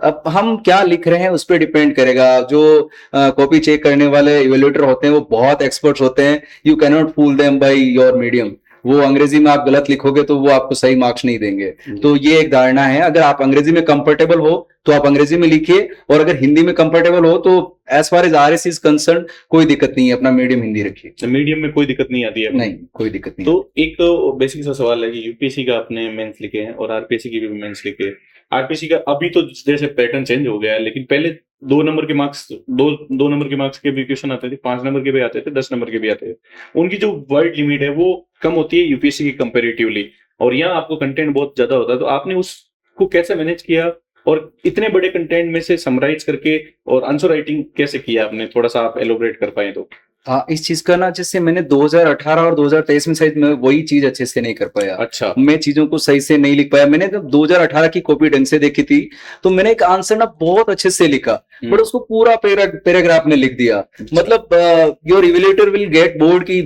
अब हम क्या लिख रहे हैं उस पर डिपेंड करेगा। जो कॉपी चेक करने वाले इवेल्युएटर होते हैं वो बहुत एक्सपर्ट्स होते हैं। You cannot fool them by your medium. वो अंग्रेजी में आप गलत लिखोगे तो वो आपको सही मार्क्स नहीं देंगे। तो ये एक धारणा है, अगर आप अंग्रेजी में कंफर्टेबल हो तो आप अंग्रेजी में लिखिए, और अगर हिंदी में कंफर्टेबल हो तो as far as RS is concern कोई दिक्कत नहीं है, अपना मीडियम हिंदी रखिए। मीडियम में कोई दिक्कत नहीं आती है? नहीं, कोई दिक्कत नहीं। तो एक तो बेसिक सा सवाल है कि यूपीएससी का आपने मेंस लिखे हैं और आरपीएससी की भी मेंस लिखे हैं। आरपीएससी का अभी तो जैसे पैटर्न चेंज हो गया है, लेकिन पहले 2 नंबर के मार्क्स, दो नंबर के मार्क्स के भी क्वेश्चन आते थे, 5 नंबर के भी आते थे, 10 नंबर के भी आते थे। उनकी जो वर्ड लिमिट है वो कम होती है यूपीएससी की कंपेरेटिवली, और यहाँ आपको कंटेंट बहुत ज्यादा होता है। तो आपने उसको कैसे मैनेज किया, और इतने बड़े कंटेंट में से समराइज करके और आंसर राइटिंग कैसे किया आपने? थोड़ा सा आप एलोबरेट कर पाए तो। हाँ, इस चीज का ना, जैसे मैंने 2018 और 2023 में शायद मैं वही चीज अच्छे से नहीं कर पाया। अच्छा। मैं चीजों को सही से नहीं लिख पाया। मैंने जब 2018 की कॉपी ढंग से देखी थी तो मैंने एक आंसर ना बहुत अच्छे से लिखा, बट उसको पूरा पैराग्राफ में लिख दिया। मतलब your evaluator will get bored की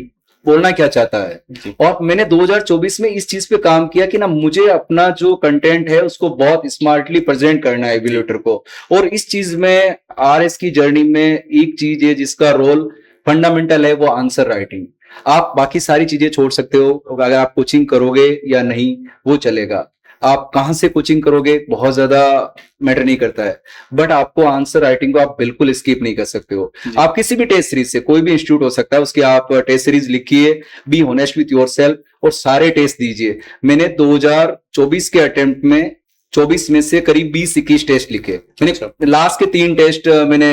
बोलना क्या चाहता है। और मैंने 2024 में इस चीज पे काम किया कि ना मुझे अपना जो कंटेंट है उसको बहुत स्मार्टली प्रेजेंट करना है इवेल्युएटर को। और इस चीज में आरएस की जर्नी में एक चीज है जिसका रोल फंडामेंटल है, वो आंसर राइटिंग। आप बाकी सारी चीजें छोड़ सकते हो, अगर आप कोचिंग करोगे या नहीं वो चलेगा। आप कहां से कोचिंग करोगे बहुत ज्यादा मैटर नहीं करता है, बट आपको आंसर राइटिंग को आप बिल्कुल स्किप नहीं कर सकते हो। आप किसी भी टेस्ट सीरीज से, कोई भी इंस्टीट्यूट हो सकता है, उसकी आप टेस्ट सीरीज लिखिए, बी ऑनेस्ट विथ योरसेल्फ और सारे टेस्ट दीजिए। मैंने 2024 के अटेम्प्ट में 24 में से करीब 20-21 टेस्ट लिखे। मैंने लास्ट के 3 टेस्ट मैंने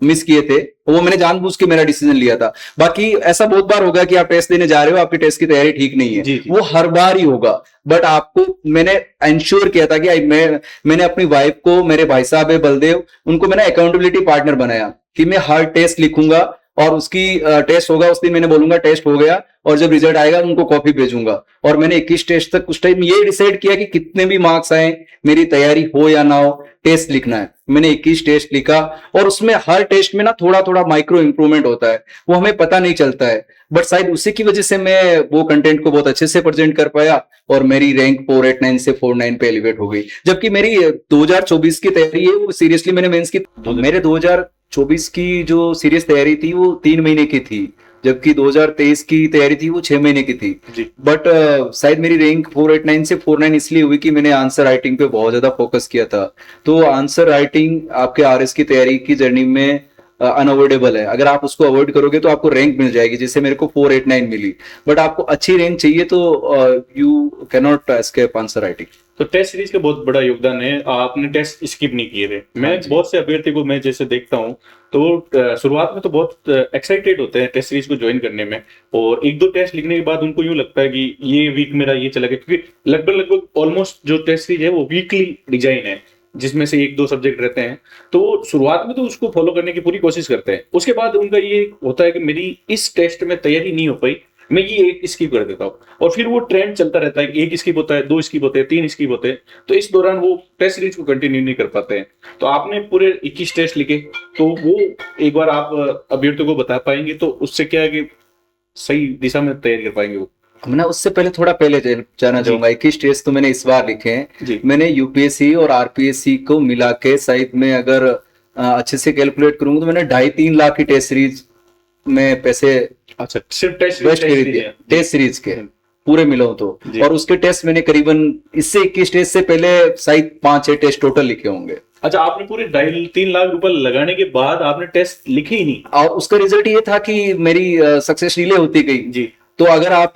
मिस किए थे, वो मैंने जानबूझ के मेरा डिसीजन लिया था। बाकी ऐसा बहुत बार होगा कि आप टेस्ट देने जा रहे हो, आपकी टेस्ट की तैयारी ठीक नहीं है, वो हर बार ही होगा। बट आपको मैंने इंश्योर किया था कि मैंने अपनी वाइफ को, मेरे भाई साहब है बलदेव, उनको मैंने अकाउंटेबिलिटी पार्टनर बनाया कि मैं हर टेस्ट लिखूंगा, और उसकी टेस्ट होगा उस दिन मैंने बोलूंगा टेस्ट हो गया, और जब रिजल्ट आएगा उनको कॉपी भेजूंगा। और मैंने 21 टेस्ट तक उस टाइम ये डिसाइड किया कि कितने भी मार्क्स आए, मेरी तैयारी हो या ना हो, टेस्ट लिखना है। मैंने 21 टेस्ट लिखा, और उसमें हर टेस्ट में ना थोड़ा थोड़ा माइक्रो इंप्रूवमेंट होता है, वो हमें पता नहीं चलता है, बट शायद उसी की वजह से मैं वो कंटेंट को बहुत अच्छे से प्रेजेंट कर पाया, और मेरी रैंक 489 से 49 पे एलिवेट हो गई। जबकि मेरी 2024 की तैयारी है वो सीरियसली मैंने मेंस की, मेरे 2024 की जो सीरियस तैयारी थी वो 3 महीने की थी, जबकि 2023 की तैयारी थी वो 6 महीने की थी। बट शायद मेरी रैंक 489 से 49 इसलिए हुई कि मैंने आंसर राइटिंग पे बहुत ज्यादा फोकस किया था। तो आंसर राइटिंग आपके आरएस की तैयारी की जर्नी में अनअवॉइडेबल है। अगर आप उसको अवॉइड करोगे तो आपको रैंक मिल जाएगी, जैसे मेरे को 489 मिली, बट आपको अच्छी रैंक चाहिए तो you can not escape answer writing. तो टेस्ट सीरीज का बहुत बड़ा योगदान है, आपने टेस्ट स्किप नहीं किए थे। मैं बहुत से अभ्यर्थी को मैं जैसे देखता हूँ तो शुरुआत में तो बहुत एक्साइटेड होते हैं टेस्ट सीरीज को ज्वाइन करने में, और 1-2 टेस्ट लिखने के बाद उनको यूं लगता है कि ये वीक मेरा ये चला गया, क्योंकि लगभग ऑलमोस्ट जो टेस्ट सीरीज है वो वीकली डिजाइन है, जिसमें से 1-2 सब्जेक्ट रहते हैं। तो शुरुआत में तो उसको फॉलो करने की पूरी कोशिश करते हैं, उसके बाद उनका ये होता है कि मेरी इस टेस्ट में तैयारी नहीं हो पाई, मैं ये एक स्किप कर देता हूँ, और फिर वो ट्रेंड चलता रहता है कि 1 स्किप होता है, 2 स्किप होते हैं, 3 स्किप होते हैं। तो इस दौरान वो टेस्ट सीरीज को कंटिन्यू नहीं कर पाते हैं। तो आपने पूरे 21 टेस्ट लिखे, तो वो एक बार आप अभ्यर्थियों को बता पाएंगे तो उससे क्या है कि सही दिशा में तैयारी कर पाएंगे वो। मैं उससे थोड़ा पहले जाना चाहूंगा, 21 टेस्ट तो मैंने इस बार लिखे हैं। मैंने यूपीएससी और आरपीएससी को मिला के शायद मैं अगर अच्छे से कैलकुलेट करूंगा तो मैंने 2.5-3 लाख की टेस्ट सीरीज में पैसे, अच्छा, सिर्फ टेस्ट सीरीज के पूरे मिलो तो। और उसके टेस्ट मैंने करीबन इससे 21 टेस्ट से पहले शायद 5-6 टेस्ट टोटल लिखे होंगे। अच्छा, आपने पूरे 2.5-3 लाख रुपए लगाने के बाद आपने टेस्ट लिखे ही नहीं? और उसका रिजल्ट ये था कि मेरी सक्सेस डिले होती गई जी। तो अगर आप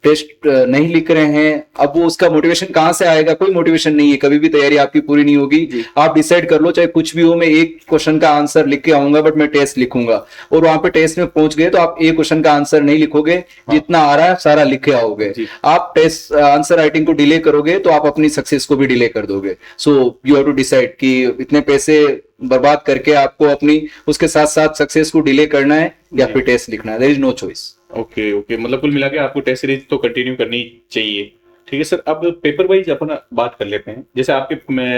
टेस्ट नहीं लिख रहे हैं, अब वो उसका मोटिवेशन कहां से आएगा? कोई मोटिवेशन नहीं है, कभी भी तैयारी आपकी पूरी नहीं होगी। आप डिसाइड कर लो चाहे कुछ भी हो, मैं एक क्वेश्चन का आंसर लिख के आऊंगा बट मैं टेस्ट लिखूंगा, और वहां पे टेस्ट में पहुंच गए तो आप एक क्वेश्चन का आंसर नहीं लिखोगे, जितना आ रहा है सारा लिख के आओगे। आप टेस्ट आंसर राइटिंग को डिले करोगे तो आप अपनी सक्सेस को भी डिले कर दोगे। So you have to decide कि इतने पैसे बर्बाद करके आपको अपनी उसके साथ साथ सक्सेस को डिले करना है या फिर टेस्ट लिखना है। There is no choice. Okay, मतलब कुल मिला के आपको टेस्ट सीरीज तो कंटिन्यू करनी चाहिए। ठीक है सर, अब पेपर वाइज अपन बात कर लेते हैं। जैसे आपके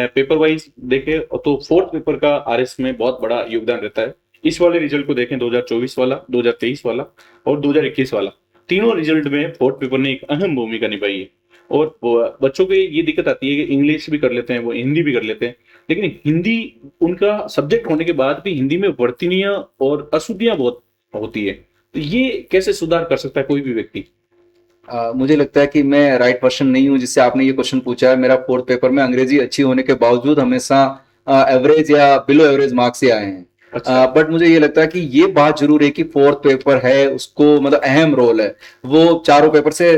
पेपर वाइज देखें तो 4th पेपर का आरएस में बहुत बड़ा योगदान रहता है। इस वाले रिजल्ट को देखें, 2024 वाला, 2023 वाला और 2021 वाला, तीनों रिजल्ट में 4th पेपर ने एक अहम भूमिका निभाई है। और बच्चों को ये दिक्कत आती है कि इंग्लिश भी कर लेते हैं, वो हिंदी भी कर लेते हैं, लेकिन हिंदी उनका सब्जेक्ट होने के बाद भी हिंदी में वर्तनियां और अशुद्धियां बहुत होती है। तो ये कैसे सुधार कर सकता है कोई भी व्यक्ति? मुझे लगता है कि मैं राइट पर्सन नहीं हूँ जिससे आपने ये क्वेश्चन पूछा है। मेरा फोर्थ पेपर में अंग्रेजी अच्छी होने के बावजूद हमेशा एवरेज या बिलो एवरेज मार्क्स से आए हैं। अच्छा। बट मुझे ये लगता है कि ये बात जरूर है कि फोर्थ पेपर है उसको मतलब अहम रोल है। वो चारों पेपर से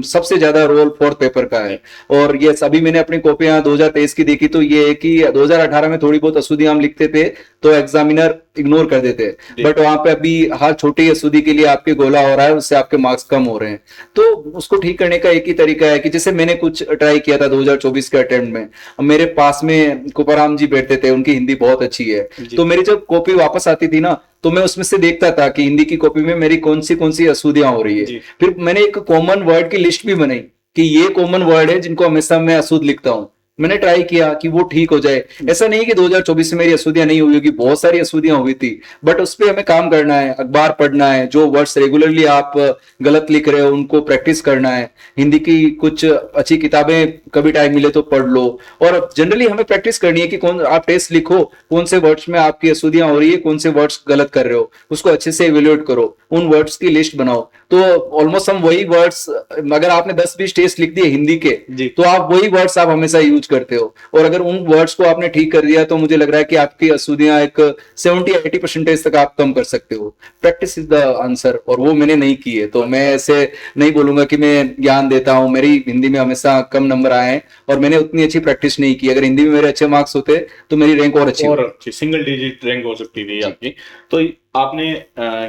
सबसे ज्यादा रोल फोर्थ पेपर का है। और ये अभी मैंने अपनी कॉपियां 2023 की देखी तो ये है कि 2018 में थोड़ी बहुत अशुद्धि हम लिखते थे तो एग्जामिनर इग्नोर कर देते, बट वहां पे अभी हर छोटी अशुद्धि के लिए आपके गोला हो रहा है, उससे आपके मार्क्स कम हो रहे हैं। तो उसको ठीक करने का एक ही तरीका है कि जैसे मैंने कुछ ट्राई किया था 2024 के अटेम्प्ट में। मेरे पास में कुपराम जी बैठते थे, उनकी हिंदी बहुत अच्छी है, तो मेरी जब कॉपी वापस आती थी ना तो मैं उसमें से देखता था कि हिंदी की कॉपी में मेरी कौन सी अशुद्धियां हो रही है। फिर मैंने एक कॉमन वर्ड की लिस्ट भी बनाई कि ये कॉमन वर्ड है जिनको हमेशा मैं अशुद्ध लिखता हूं। मैंने ट्राई किया कि वो ठीक हो जाए। ऐसा नहीं कि 2024 में मेरी अशुद्धियां नहीं हुई होगी, बहुत सारी अशुद्धियां हुई थी, बट उस पर हमें काम करना है, अखबार पढ़ना है, जो वर्ड्स रेगुलरली आप गलत लिख रहे हो उनको प्रैक्टिस करना है। हिंदी की कुछ अच्छी किताबें कभी टाइम मिले तो पढ़ लो। और जनरली हमें प्रैक्टिस करनी है कि कौन आप टेस्ट लिखो, कौन से वर्ड्स में आपकी अशुद्धियां हो रही है, कौन से वर्ड्स गलत कर रहे हो, उसको अच्छे से इवेल्युएट करो, उन वर्ड्स की लिस्ट बनाओ। तो ऑलमोस्ट हम वही वर्ड्स, अगर आपने 10-20 टेस्ट लिख दिए हिंदी के तो आप वही वर्ड्स आप हमेशा यूज करते हो। और अगर उन वर्ड्स को आपने ठीक कर दिया तो मुझे लग रहा है कि आपकी अशुद्धियां एक 70-80% तक आप कम कर सकते हो। प्रैक्टिस इज द आंसर, और वो मैंने नहीं की है। तो मैं ऐसे नहीं बोलूंगा कि मैं ज्ञान देता हूं। मेरी हिंदी में हमेशा कम नंबर आए हैं और मैंने उतनी अच्छी प्रैक्टिस नहीं की। अगर हिंदी में मेरे अच्छे मार्क्स होते तो मेरी रैंक और अच्छी सिंगल डिजिट रैंक हो सकती थी आपकी। तो आपने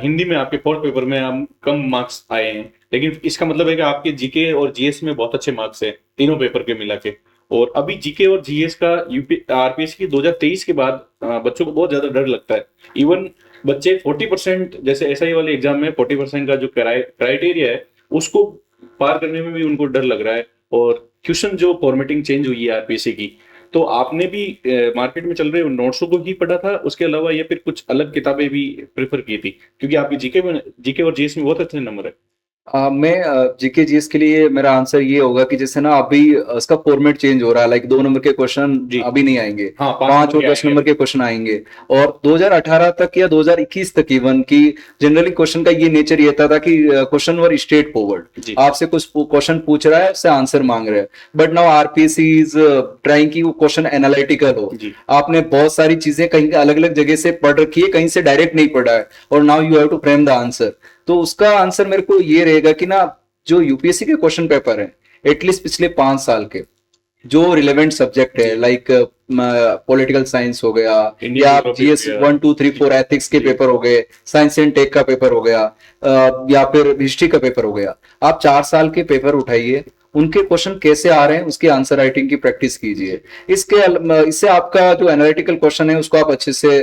हिंदी में आपके फोर्थ पेपर में हम कम मार्क्स आए हैं, लेकिन इसका मतलब है कि आपके जीके और जीएस में बहुत अच्छे मार्क्स है तीनों पेपर के मिला के। और अभी जीके और जीएस का यूपी आरपीएससी की 2023 के बाद बच्चों को बहुत ज्यादा डर लगता है। इवन बच्चे 40%, जैसे एसआई वाले एग्जाम में 40% का जो क्राइटेरिया है उसको पार करने में भी उनको डर लग रहा है। और क्वेश्चन जो फॉर्मेटिंग चेंज हुई है आरपीएससी की, तो आपने भी मार्केट में चल रहे नोट्सों को ही पढ़ा था उसके अलावा, या फिर कुछ अलग किताबें भी प्रेफर की थी? क्योंकि आपकी जीके और जीएस में बहुत अच्छे नंबर है। मैं जीके जीएस के लिए मेरा आंसर ये होगा कि जैसे ना अभी उसका फॉर्मेट चेंज हो रहा है, लाइक 2 नंबर के क्वेश्चन अभी नहीं आएंगे, हाँ, 5 और 10 नंबर के क्वेश्चन आएंगे। और 2018 तक या 2021 तक इवन की जनरली क्वेश्चन का ये नेचर ये था कि क्वेश्चन वर स्ट्रेट फॉरवर्ड, आपसे कुछ क्वेश्चन पूछ रहा है, उससे आंसर मांग रहे हैं। But now RPSC is trying की वो क्वेश्चन एनालिटिकल हो। आपने बहुत सारी चीजें कहीं अलग अलग जगह से पढ़ रखी है, कहीं से डायरेक्ट नहीं पढ़ा है, और now you have to frame the answer. तो उसका आंसर मेरे को ये रहेगा कि ना जो यूपीएससी के क्वेश्चन पेपर है एटलीस्ट पिछले 5 साल के जो रिलेवेंट सब्जेक्ट है, लाइक पॉलिटिकल साइंस हो गया, या जीएस 1 2 3 4 एथिक्स के पेपर हो गए, साइंस एंड टेक का पेपर हो गया, या फिर हिस्ट्री का पेपर हो गया, आप 4 साल के पेपर उठाइए, उनके क्वेश्चन कैसे आ रहे हैं उसकी आंसर राइटिंग की प्रैक्टिस कीजिए। इससे आपका जो एनालिटिकल क्वेश्चन है उसको आप अच्छे से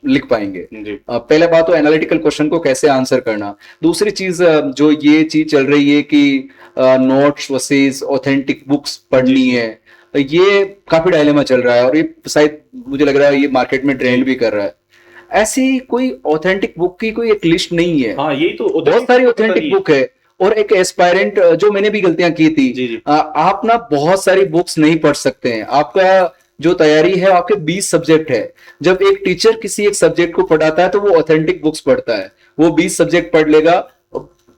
लिख पाएंगे। पहले बात तो एनालिटिकल क्वेश्चन को कैसे आंसर करना। दूसरी चीज जो ये चीज चल रही है कि नोट्स वर्सेस ऑथेंटिक बुक्स पढ़नी है, ये काफी डायलेमा चल रहा है, और ये शायद मुझे लग रहा है ये मार्केट में ट्रेंड भी कर रहा है। ऐसी कोई ऑथेंटिक बुक की कोई एक लिस्ट नहीं है। हाँ, यही तो बहुत सारी ऑथेंटिक बुक है। और एक एस्पायरेंट, जो मैंने भी गलतियां की थी, आप ना बहुत सारी बुक्स नहीं पढ़ सकते हैं। आपका जो तैयारी है आपके 20 सब्जेक्ट है। जब एक टीचर किसी एक सब्जेक्ट को पढ़ाता है तो वो ऑथेंटिक बुक्स पढ़ता है, वो 20 सब्जेक्ट पढ़ लेगा,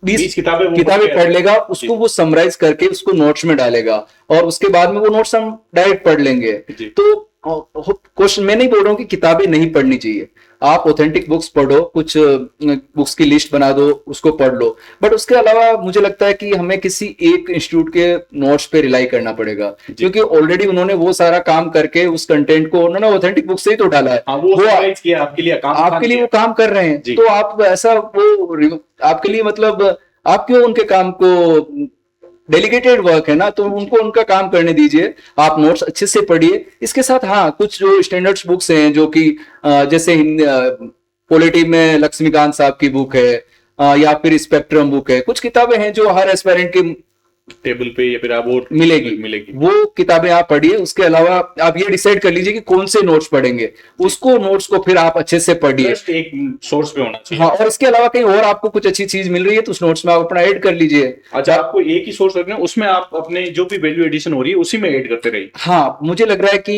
20 किताबें पढ़ लेगा, उसको वो समराइज करके उसको नोट्स में डालेगा, और उसके बाद में वो नोट्स हम डायरेक्ट पढ़ लेंगे। तो क्वेश्चन मैं नहीं बोल रहा हूँ कि किताबें नहीं पढ़नी चाहिए, आप ऑथेंटिक बुक्स पढ़ो, कुछ बुक्स की लिस्ट बना दो, उसको पढ़ लो, बट उसके अलावा मुझे लगता है कि हमें किसी एक इंस्टीट्यूट के नोट्स पे रिलाई करना पड़ेगा, क्योंकि ऑलरेडी उन्होंने वो सारा काम करके उस कंटेंट को उन्होंने ऑथेंटिक बुक से ही तो डाला है। वो किया आपके लिए वो काम कर रहे हैं, तो आप ऐसा वो आपके लिए मतलब आप क्यों उनके काम को, डेलीगेटेड वर्क है ना, तो उनको उनका काम करने दीजिए, आप नोट्स अच्छे से पढ़िए। इसके साथ हाँ कुछ जो स्टैंडर्ड्स बुक्स हैं जो कि जैसे पॉलिटी में लक्ष्मीकांत साहब की बुक है, या फिर स्पेक्ट्रम बुक है, कुछ किताबें हैं जो हर एस्पायरेंट की टेबल पे या फिर आप और मिलेगी वो किताबें आप पढ़िए। उसके अलावा आप ये डिसाइड कर लीजिए कि कौन से नोट्स पढ़ेंगे, उसको नोट्स को फिर आप अच्छे से पढ़िए। जस्ट एक सोर्स पे होना चाहिए। हाँ, और इसके अलावा कहीं और आपको कुछ अच्छी चीज मिल रही है तो उस नोट्स में आप अपना ऐड कर लीजिए। अच्छा, आपको एक ही सोर्स रखना है, उसमें आप अपने जो भी वैल्यू एडिशन हो रही है उसी में ऐड करते रहिए। हाँ, मुझे लग रहा है कि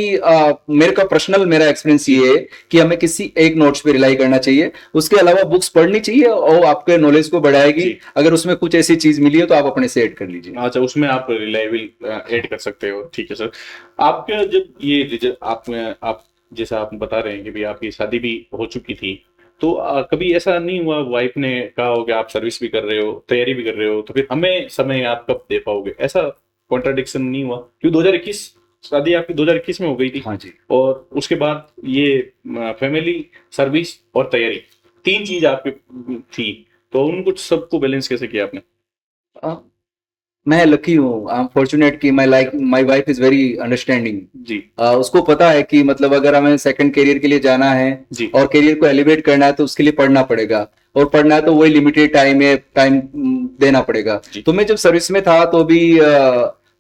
मेरा एक्सपीरियंस ये है कि हमें किसी एक नोट्स पे रिलाई करना चाहिए, उसके अलावा बुक्स पढ़नी चाहिए और आपके नॉलेज को बढ़ाएगी। जी। अगर उसमें कुछ ऐसी चीज मिली है तो आप अपने से ऐड कर लीजिए। अच्छा, उसमें आप रिलायबल ऐड कर सकते हो, ठीक है सर। आपका जब ये आप जैसा आप बता रहे हैं कि भाई आपकी शादी भी हो चुकी थी, तो कभी ऐसा नहीं हुआ वाइफ ने कहा हो कि आप सर्विस भी कर रहे हो, तैयारी भी कर रहे हो, तो फिर हमें समय आप कब दे पाओगे, ऐसा कॉन्ट्राडिक्शन नहीं हुआ? क्योंकि 2021 शादी आपकी 2021 में हो गई थी। हाँ जी। और उसके बाद ये फैमिली, सर्विस और तैयारी, तीन चीज आपकी थी, तो उन कुछ सबको बैलेंस कैसे किया आपने? अ, मैं लकी हूँ, आई एम फॉर्चुनेट कि my wife is very understanding. जी उसको पता है कि मतलब अगर हमें सेकंड करियर के लिए जाना है जी और करियर को एलिवेट करना है तो उसके लिए पढ़ना पड़ेगा, और पढ़ना है तो वही लिमिटेड टाइम देना पड़ेगा। जी तो मैं जब सर्विस में था तो भी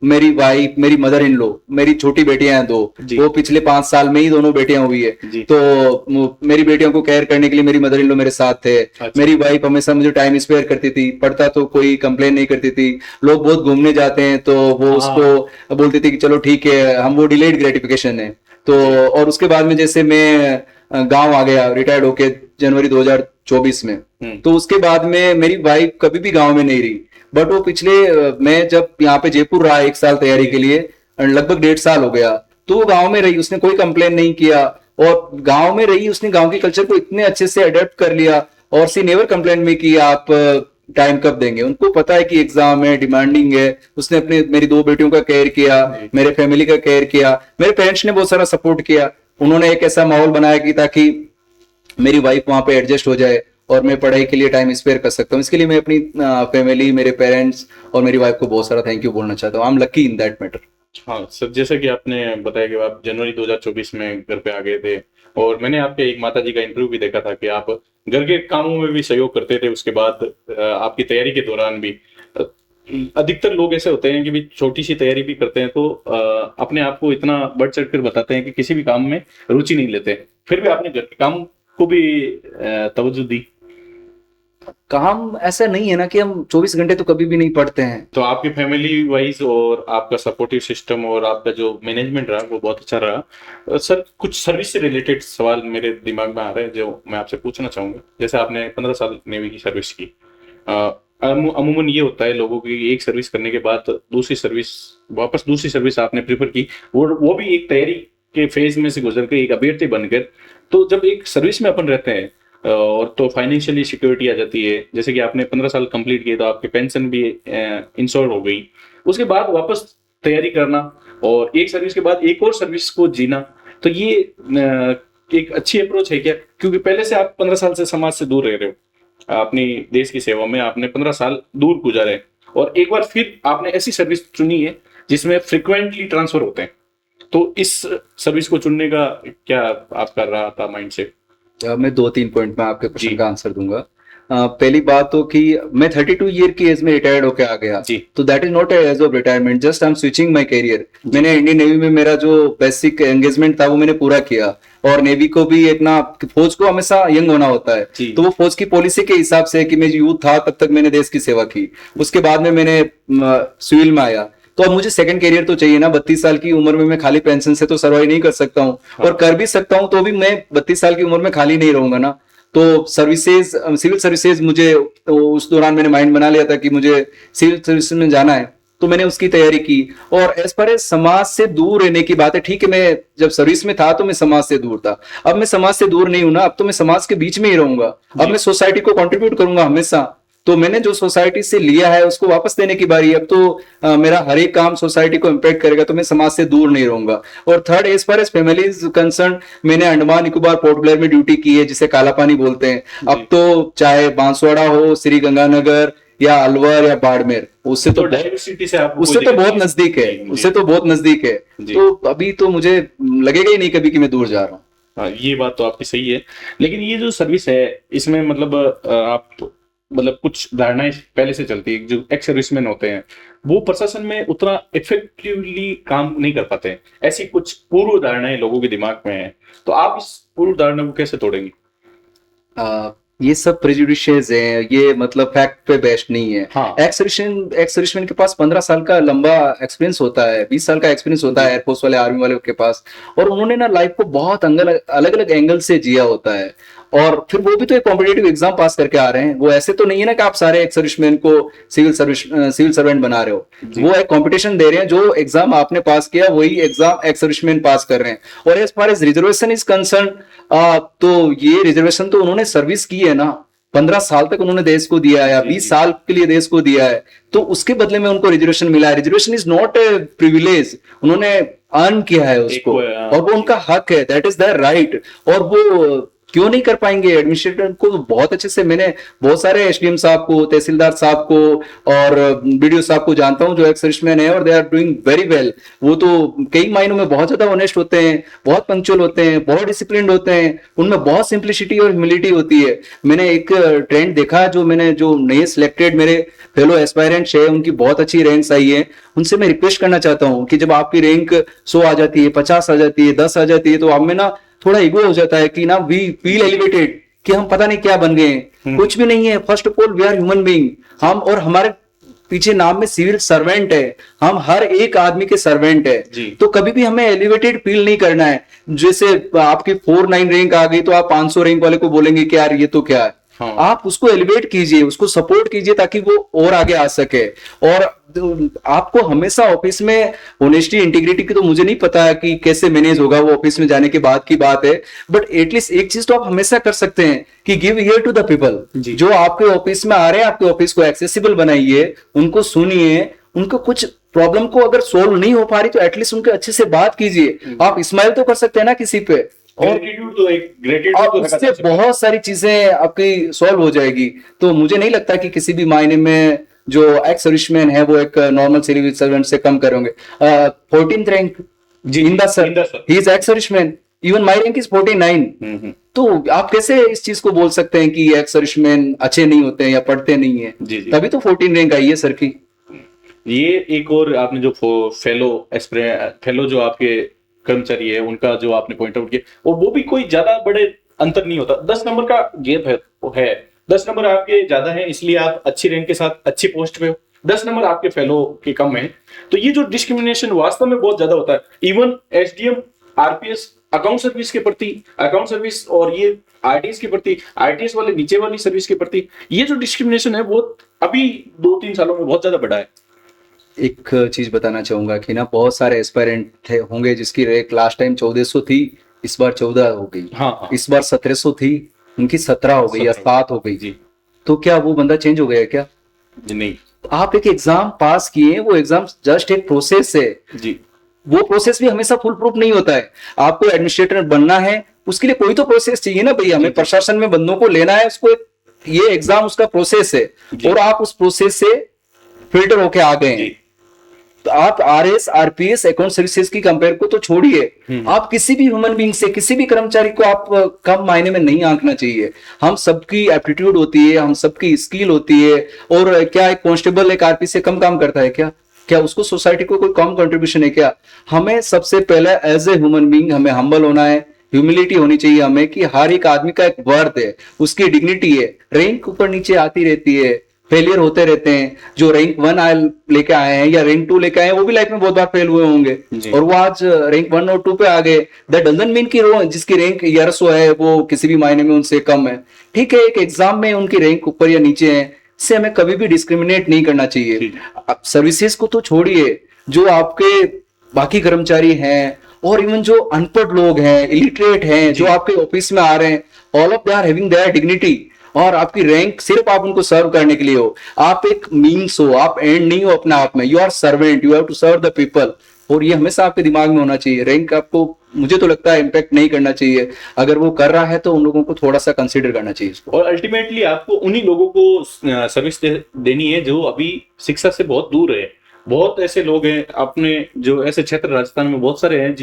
मेरी वाइफ, मेरी मदर इन लॉ, मेरी छोटी बेटियां हैं दो, जी। वो पिछले 5 साल में ही दोनों बेटियां हुई है। जी। तो मेरी बेटियों को केयर करने के लिए मेरी मदर इन लॉ मेरे साथ थे। अच्छा। मेरी वाइफ हमेशा मुझे टाइम स्पेयर करती थी, पढ़ता तो कोई कंप्लेन नहीं करती थी। लोग बहुत घूमने जाते हैं तो वो हाँ। उसको बोलती थी कि चलो ठीक है, हम वो डिलेड ग्रेटिफिकेशन है। तो और उसके बाद में जैसे मैं गांव आ गया रिटायर्ड होके जनवरी 2024 में, तो उसके बाद में मेरी वाइफ कभी भी गांव में नहीं रही। बट वो पिछले मैं जब यहाँ पे जयपुर रहा 1 साल तैयारी के लिए, लगभग 1.5 साल हो गया, तो वो गांव में रही, उसने कोई कंप्लेन नहीं किया। और गांव में रही, उसने गांव के कल्चर को इतने अच्छे से अडेप्ट कर लिया, और सी नेवर कंप्लेन में कि आप टाइम कब देंगे। उनको पता है कि एग्जाम है, डिमांडिंग है। उसने अपने मेरी 2 बेटियों का केयर किया, मेरे फैमिली का केयर किया, मेरे पेरेंट्स ने बहुत सारा सपोर्ट किया। उन्होंने एक ऐसा माहौल बनाया कि ताकि मेरी वाइफ वहां पे एडजस्ट हो जाए और मैं पढ़ाई के लिए टाइम स्पेयर कर सकता हूँ। इसके लिए मैं अपनी फैमिली, मेरे पेरेंट्स और मेरी वाइफ को बहुत सारा थैंक यू बोलना चाहता हूँ। I am lucky in that matter. हाँ सर, जैसा कि आपने बताया कि आप जनवरी 2024 में घर पे आ गए थे, और मैंने आपके एक माता जी का इंटरव्यू भी देखा था कि आप घर के कामों में भी सहयोग करते थे, उसके बाद आपकी तैयारी के दौरान भी। अ, अधिकतर लोग ऐसे होते हैं कि भी छोटी सी तैयारी भी करते हैं तो अपने आप को इतना बढ़ चढ़ कर बताते हैं कि किसी भी काम में रुचि नहीं लेते, फिर भी आपने घर के काम को भी तवज्जो दी। काम ऐसा नहीं है ना कि हम 24 घंटे तो कभी भी नहीं पढ़ते हैं। तो आपकी फैमिली वाइज और आपका सपोर्टिव सिस्टम और आपका जो मैनेजमेंट रहा वो बहुत अच्छा रहा। सर, कुछ सर्विस से रिलेटेड सवाल मेरे दिमाग में आ रहे हैं जो मैं आपसे पूछना चाहूंगा। जैसे आपने 15 साल नेवी की सर्विस की, अमूमन ये होता है लोगों की, एक सर्विस करने के बाद दूसरी सर्विस आपने प्रीफर की, वो भी एक तैयारी के फेज में से गुजर के एक अभ्यर्थी बनकर। तो जब एक सर्विस में अपन रहते हैं और तो फाइनेंशियली सिक्योरिटी आ जाती है, जैसे कि आपने 15 साल कंप्लीट किए तो आपके पेंशन भी इंश्योर हो गई। उसके बाद वापस तैयारी करना और एक सर्विस के बाद एक और सर्विस को जीना, तो ये एक अच्छी अप्रोच है क्या? क्योंकि पहले से आप 15 साल से समाज से दूर रह रहे हो, अपनी देश की सेवा में आपने 15 साल दूर गुजारे, और एक बार फिर आपने ऐसी सर्विस चुनी है जिसमें फ्रिक्वेंटली ट्रांसफर होते हैं। तो इस सर्विस को चुनने का क्या आपका रहा था माइंडसेट? मैं 2-3 पॉइंट में आपके क्वेश्चन का आंसर दूंगा। पहली बात तो कि मैं 32 ईयर की एज में रिटायर्ड होकर आ गया, तो that is not age of retirement, just I am switching my career. मैंने इंडियन नेवी में मेरा जो बेसिक एंगेजमेंट था वो मैंने पूरा किया, और नेवी को भी एक ना, फौज को हमेशा यंग होना होता है, तो वो फौज की पॉलिसी के हिसाब से कि मैं यूथ था तब तक मैंने देश की सेवा की। उसके बाद में मैंने सिविल में आया, तो अब मुझे सेकंड करियर तो चाहिए ना। 32 साल की उम्र में मैं खाली पेंशन से तो सर्वाइव नहीं कर सकता हूँ, और कर भी सकता हूँ तो भी मैं 32 साल की उम्र में खाली नहीं रहूंगा ना। तो सर्विसेज, सिविल सर्विसेज, मुझे तो उस दौरान मैंने माइंड बना लिया था कि मुझे सिविल सर्विसेज में जाना है, तो मैंने उसकी तैयारी की। और एज पर एज समाज से दूर रहने की बात है, ठीक है, मैं जब सर्विस में था तो मैं समाज से दूर था, अब मैं समाज से दूर नहीं हूं ना, अब तो मैं समाज के बीच में ही रहूंगा। अब मैं सोसाइटी को कंट्रीब्यूट करूंगा हमेशा, तो मैंने जो सोसाइटी से लिया है उसको वापस देने की बारी है। अब तो मेरा हर एक काम सोसाइटी को इम्पैक्ट करेगा, तो मैं समाज से दूर नहीं रहूंगा। और third, as far as family is concern, मैंने अंडमान निकोबार पोर्ट ब्लेयर में ड्यूटी की है, जिसे काला पानी बोलते हैं। अब तो चाहे बांसवाड़ा हो, श्री गंगानगर या अलवर या बाड़मेर, उससे तो डाइवर्सिटी से आप उससे तो बहुत नजदीक है, उससे तो बहुत नजदीक है। तो अभी तो मुझे लगेगा ही नहीं कभी कि मैं दूर जा रहा हूँ। हाँ, ये बात तो आपकी सही है। लेकिन ये जो सर्विस है इसमें मतलब आप मतलब कुछ धारणाएं पहले से चलती है, जो एक्स सर्विसमैन होते हैं वो प्रशासन में उतना इफेक्टिवली काम नहीं कर पाते हैं। ऐसी कुछ पूर्व धारणाएं लोगों के दिमाग में है, तो आप इस पूर्व धारणा को कैसे तोड़ेंगे? ये सब प्रेजुडिशेस हैं, ये मतलब फैक्ट पे बेस्ड नहीं है। हाँ। एक्स सर्विसमैन के पास 15 साल का लंबा एक्सपीरियंस होता है, 20 साल का एक्सपीरियंस होता है एयरफोर्स वाले, आर्मी वाले के पास, और उन्होंने ना लाइफ को बहुत अलग अलग एंगल से जिया होता है। और फिर वो भी तो एक कॉम्पिटेटिव एग्जाम पास करके आ रहे हैं। वो ऐसे तो नहीं है ना कि आप सारे एक्स सर्विसमैन को सिविल सर्वेंट बना रहे हो। वो एक कंपटीशन दे रहे हैं, जो एग्जाम आपने पास किया वही एग्जाम एक्स सर्विसमैन पास कर रहे हैं। और as far as reservation is concern, तो ये रिजर्वेशन तो उन्होंने सर्विस की है ना, 15 साल तक उन्होंने देश को दिया है, या 20 साल के लिए देश को दिया है, तो उसके बदले में उनको रिजर्वेशन मिला है। Reservation is not a privilege, उन्होंने अर्न किया है उसको, और वो उनका हक है, दैट इज देयर राइट। और वो क्यों नहीं कर पाएंगे? एडमिनिस्ट्रेटर को बहुत अच्छे से, मैंने बहुत सारे एसडीएम साहब को, तहसीलदार साहब को और बीडीओ साहब को जानता हूं जो एक्स सर्विसमैन है, और they are doing very well. वो तो कई मायनों में बहुत ज्यादा ऑनेस्ट होते हैं, बहुत पंक्चुअल होते हैं, बहुत डिसिप्लिन्ड होते हैं, उनमें बहुत सिंप्लिसिटी और ह्यूमिलिटी होती है। मैंने एक ट्रेंड देखा, जो नए सिलेक्टेड मेरे फेलो एस्पायरेंट्स है, उनकी बहुत अच्छी रैंक्स आई है। उनसे मैं रिक्वेस्ट करना चाहता हूं कि जब आपकी रैंक 100 आ जाती है, 50 आ जाती है, 10 आ जाती है, तो आप में ना थोड़ा ईगो हो जाता है कि ना वी फील एलिवेटेड कि हम पता नहीं क्या बन गए हैं। कुछ भी नहीं है। First of all we are human being, हम, और हमारे पीछे नाम में सिविल सर्वेंट है, हम हर एक आदमी के सर्वेंट है। तो कभी भी हमें एलिवेटेड फील नहीं करना है। जैसे आपकी 49 रैंक आ गई तो आप 500 रैंक वाले को बोलेंगे कि यार ये तो क्या है। हाँ। आप उसको एलिवेट कीजिए, उसको सपोर्ट कीजिए, ताकि वो और आगे आ सके। और आपको हमेशा ऑफिस में ऑनेस्टी, इंटीग्रिटी की तो मुझे नहीं पता है कि कैसे मैनेज होगा, वो ऑफिस में जाने के बाद की बात है, बट एटलीस्ट एक चीज तो आप हमेशा कर सकते हैं कि give ear to the people. जो आपके ऑफिस में आ रहे हैं, आपके ऑफिस को एक्सेसिबल बनाइए, उनको सुनिए, उनको कुछ प्रॉब्लम को अगर सोल्व नहीं हो पा रही तो एटलीस्ट उनके अच्छे से बात कीजिए। आप स्माइल तो कर सकते हैं ना किसी पे, और उससे बहुत सारी चीजें आपकी सॉल्व हो जाएगी। तो मुझे नहीं लगता कि किसी भी मायने में जो एक्स सर्विसमैन है वो एक नॉर्मल सिविल सर्वेंट से कम करेंगे। 14th rank in the sir, he is ex serviceman, even my rank is 49। तो आप कैसे इस चीज को बोल सकते हैं कि एक्स सर्विसमैन अच्छे नहीं होते हैं या पढ़ते नहीं है? तभी तो 14 रैंक आई है सर की। ये एक और आपने जो फेलो जो आपके कर्मचारी है, उनका जो आपने पॉइंट आउट किया, और वो भी कोई ज्यादा बड़े अंतर नहीं होता। 10 नंबर का गैप है 10 नंबर आपके ज्यादा है, इसलिए आप अच्छी रैंक के साथ अच्छी पोस्ट पे हो। 10 नंबर आपके फेलो के कम है। तो ये जो डिस्क्रिमिनेशन वास्तव में बहुत ज्यादा होता है। Even SDM, RPS, account service के प्रति, अकाउंट सर्विस, और ये आरटीएस के प्रति, आरटीएस वाले नीचे वाली सर्विस के प्रति, ये जो डिस्क्रिमिनेशन है वो अभी 2-3 सालों में बहुत ज्यादा बढ़ा है। एक चीज बताना चाहूंगा कि ना, बहुत सारे एस्पायरेंट थे होंगे जिसकी रैंक लास्ट टाइम 1400 थी, इस बार 14 हो गई। हाँ। इस बार 1700 थी, उनकी 17 हो गई या 7 हो गई जी। तो क्या वो बंदा चेंज हो गया क्या? नहीं। आप एक एग्जाम पास किए, वो एग्जाम जस्ट एक प्रोसेस है जी। वो प्रोसेस भी हमेशा फुल प्रूफ नहीं होता है। आपको एडमिनिस्ट्रेटर बनना है, उसके लिए कोई तो प्रोसेस चाहिए ना भैया। हमें प्रशासन में बंदों को लेना है, उसको ये एग्जाम उसका प्रोसेस है, और आप उस प्रोसेस से फिल्टर होके आ गए हैं। तो आप आरएस, आरपीएस, अकाउंट सर्विसेज की कंपेयर को तो छोड़िए, आप किसी भी ह्यूमन बीइंग से, किसी भी कर्मचारी को आप कम मायने में नहीं आंकना चाहिए। हम सबकी एप्टीट्यूड होती है, हम सबकी स्किल होती है। और क्या एक कांस्टेबल एक आरपी से कम काम करता है क्या? क्या उसको सोसाइटी को कोई कम कंट्रीब्यूशन है क्या? हमें सबसे पहले एज ए ह्यूमन बीइंग हमें हम्बल होना है, ह्यूमिलिटी होनी चाहिए हमें, कि हर एक आदमी का एक वर्थ है, उसकी डिग्निटी है। रैंक ऊपर नीचे आती रहती है, फेलियर होते रहते हैं। जो रैंक 1 लेके आए हैं या रैंक 2 लेके आए हैं, वो भी लाइफ में बहुत बार फेल हुए होंगे, और वो आज रैंक 1 और 2 पे आ गए। दैट डजंट मीन कि जिसकी रैंक 1100 है वो किसी भी मायने में उनसे कम है। ठीक है, एक एग्जाम में उनकी रैंक ऊपर या नीचे है, इससे हमें कभी भी डिस्क्रिमिनेट नहीं करना चाहिए। आप सर्विसेज को तो छोड़िए, जो आपके बाकी कर्मचारी हैं, और इवन जो अनपढ़ लोग हैं, इलिटरेट हैं, जो आपके ऑफिस में आ रहे हैं, all of they are having their dignity. और आपकी रैंक सिर्फ आप उनको सर्व करने के लिए हो, आप एक मीन्स हो, आप एंड नहीं हो अपने आप में। You are servant, you have to serve the people. और ये हमेशा आपके दिमाग में होना चाहिए। रैंक आपको, मुझे तो लगता है, इम्पैक्ट नहीं करना चाहिए। अगर वो कर रहा है तो उन लोगों को थोड़ा सा कंसीडर करना चाहिए इसको। और अल्टीमेटली आपको उन्हीं लोगों को सर्विस देनी है जो अभी शिक्षा से बहुत दूर है। बहुत ऐसे लोग हैं अपने, जो ऐसे क्षेत्र राजस्थान में बहुत सारे हैं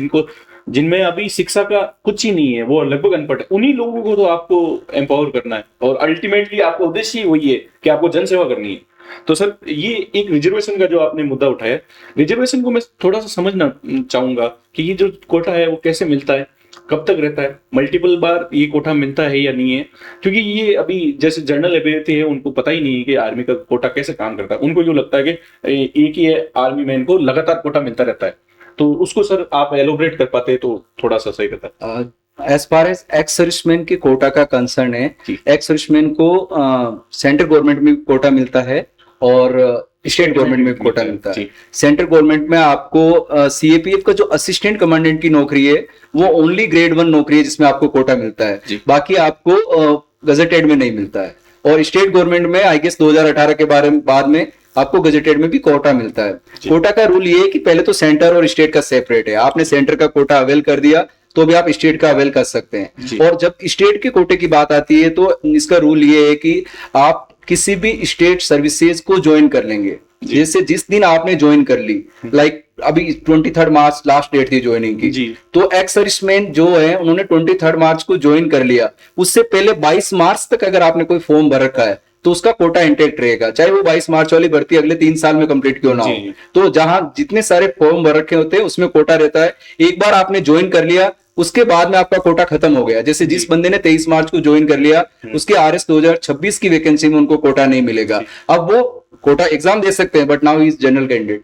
जिनमें अभी शिक्षा का कुछ ही नहीं है, वो लगभग अनपढ़ है। उन्हीं लोगों को तो आपको एम्पावर करना है, और अल्टीमेटली आपका उद्देश्य ही वही है कि आपको जनसेवा करनी है। तो सर ये एक रिजर्वेशन का जो आपने मुद्दा उठाया, रिजर्वेशन को मैं थोड़ा सा समझना चाहूंगा कि ये जो कोटा है वो कैसे मिलता है, कब तक रहता है, मल्टीपल बार ये कोटा मिलता है या नहीं है? क्योंकि ये अभी जैसे जनरल अभ्यर्थी है उनको पता ही नहीं है कि आर्मी का कोटा कैसे काम करता है। उनको जो लगता है कि एक ही आर्मी मैन को लगातार कोटा मिलता रहता है। तो उसको सर आप एलोबरेट कर पाते तो थोड़ा सा सही रहता। As far as ex serviceman के कोटा का कंसर्न है, जी। एक्स सर्विसमैन को सेंट्रल गवर्नमेंट में कोटा मिलता है और स्टेट गवर्नमेंट में कोटा मिलता है। जी। सेंट्रल गवर्नमेंट में आपको सीएपीएफ का जो असिस्टेंट कमांडेंट की नौकरी है वो ओनली ग्रेड 1 नौकरी है जिसमें आपको कोटा मिलता है, जी। बाकी आपको गजेटेड में नहीं मिलता है। और स्टेट गवर्नमेंट में आई गेस 2018 के बाद में आपको गजेटेड में भी कोटा मिलता है। कोटा का रूल ये है कि पहले तो सेंटर और स्टेट का सेपरेट है, आपने सेंटर का कोटा अवेल कर दिया तो भी आप स्टेट का अवेल कर सकते हैं। और जब स्टेट के कोटे की बात आती है तो इसका रूल ये है कि आप किसी भी स्टेट सर्विसेज को ज्वाइन कर लेंगे, जैसे जिस दिन आपने ज्वाइन कर ली, लाइक अभी 23 मार्च लास्ट डेट थी ज्वाइनिंग की, तो एक्स सर्विसमैन जो है उन्होंने 23 मार्च को ज्वाइन कर लिया, उससे पहले 22 मार्च तक अगर आपने कोई फॉर्म भर रखा है तो उसका कोटा इंटैक्ट रहेगा, चाहे वो 22 मार्च वाली भर्ती अगले 3 साल में कंप्लीट क्यों ना हो। तो जहां जितने सारे फॉर्म भर रखे होते हैं उसमें कोटा रहता है। एक बार आपने ज्वाइन कर लिया उसके बाद में आपका कोटा खत्म हो गया। जैसे जिस बंदे ने 23 मार्च को ज्वाइन कर लिया उसके आरएस 2026 की वैकेंसी में उनको कोटा नहीं मिलेगा। अब वो कोटा एग्जाम दे सकते हैं but now he is general candidate.